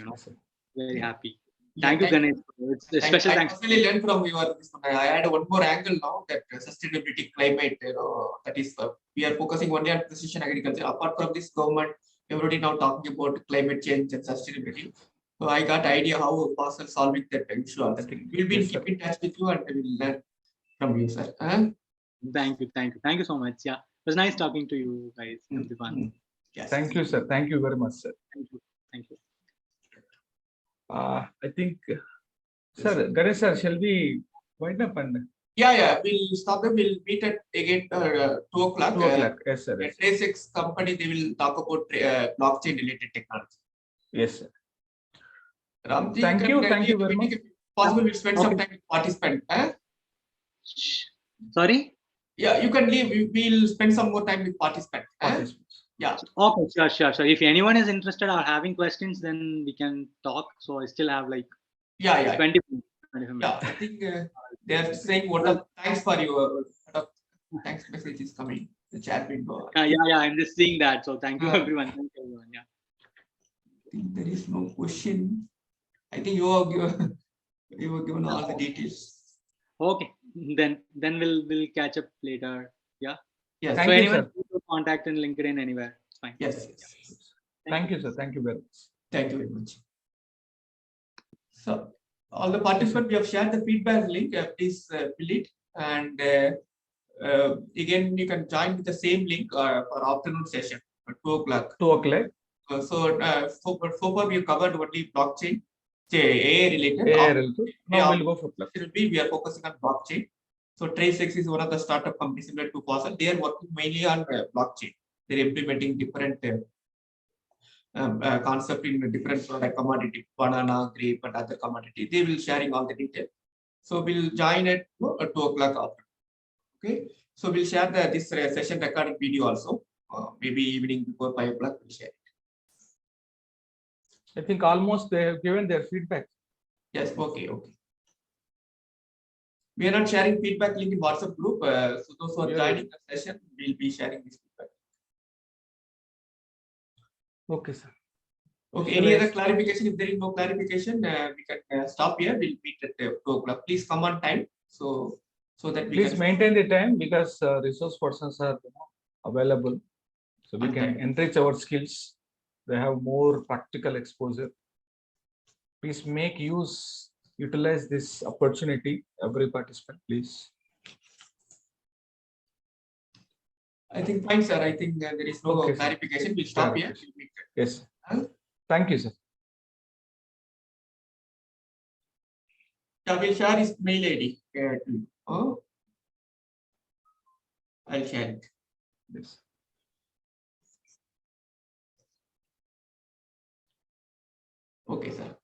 Very happy. Thank you, Ganesh. It's a special thanks. I really learned from your. I had one more angle now, that sustainability, climate. That is, we are focusing only on precision agriculture. Apart from this, government, everybody now talking about climate change and sustainability. So I got idea how Fasal solving that issue. We'll be keep in touch with you, and we will learn from you, sir. Thank you so much. Yeah. was nice talking to you guys, Mm, everyone. mm. Yes. Thank you, sir. Thank you very much, sir. Thank you. Thank you. I think, sir, Ganesh sir, shall we wind up and Yeah. We'll stop them. We'll meet at again 2 o'clock. 2 o'clock? Yes, sir. At Yes, Trace X company, they will talk about blockchain related technology. yes, sir. Ramji, Thank can you. tell Thank me you very if much. possible, we'll spend some Okay. time with participant. Eh? Sorry? Yeah, you can leave. We'll spend some more time with participant. Eh? Participants. Yeah. Okay, sure. If anyone is interested or having questions, then we can talk. So I still have like Yeah. 20 minutes. 25 Yeah, minutes. I think they are saying what are thanks for your thanks message is coming. The chat window. Yeah, I'm just seeing that. So thank you, Uh, everyone. Thank you, everyone. Yeah. I think there is no question. I think you have given all the details. Okay, then we'll catch up later. Yeah. Yes. Thank So you, anyone sir. can contact in LinkedIn anywhere. It's fine. Yes. Thank you, sir. Thank you very much. Thank you very much. So all the participants, we have shared the feedback link. Please fill it, and again you can join with the same link for afternoon session at 2 o'clock. 2 o'clock. So far we have covered only blockchain, AI related. ARL. Now we'll go for plus. We are focusing on blockchain. So TraceX is one of the startup companies similar to Fasal. They are working mainly on blockchain. They're implementing different concept in different product commodity, banana, grape, and other commodity. They will sharing all the details. So we'll join at 2 o'clock after. Okay. So we'll share this session recording video also. Maybe evening before 5 o'clock we'll share it. I think almost they have given their feedback. Yes. Okay. We are not sharing feedback link in WhatsApp group. So those who are joining the session will be sharing this feedback. Okay, sir. Okay. Any other clarification? If there is no clarification, we can stop here. We'll meet at 2 o'clock. Please come on time. So that we Please can maintain the time because resource persons are available. So we can enrich our skills. They have more practical exposure. Please utilize this opportunity. Every participant, please. I think fine, sir. I think there is no clarification. We'll stop here. We'll meet. Yes. Thank you, sir. Yeah, we'll share his mail ID. Oh, I'll share it. Yes. Okay, sir.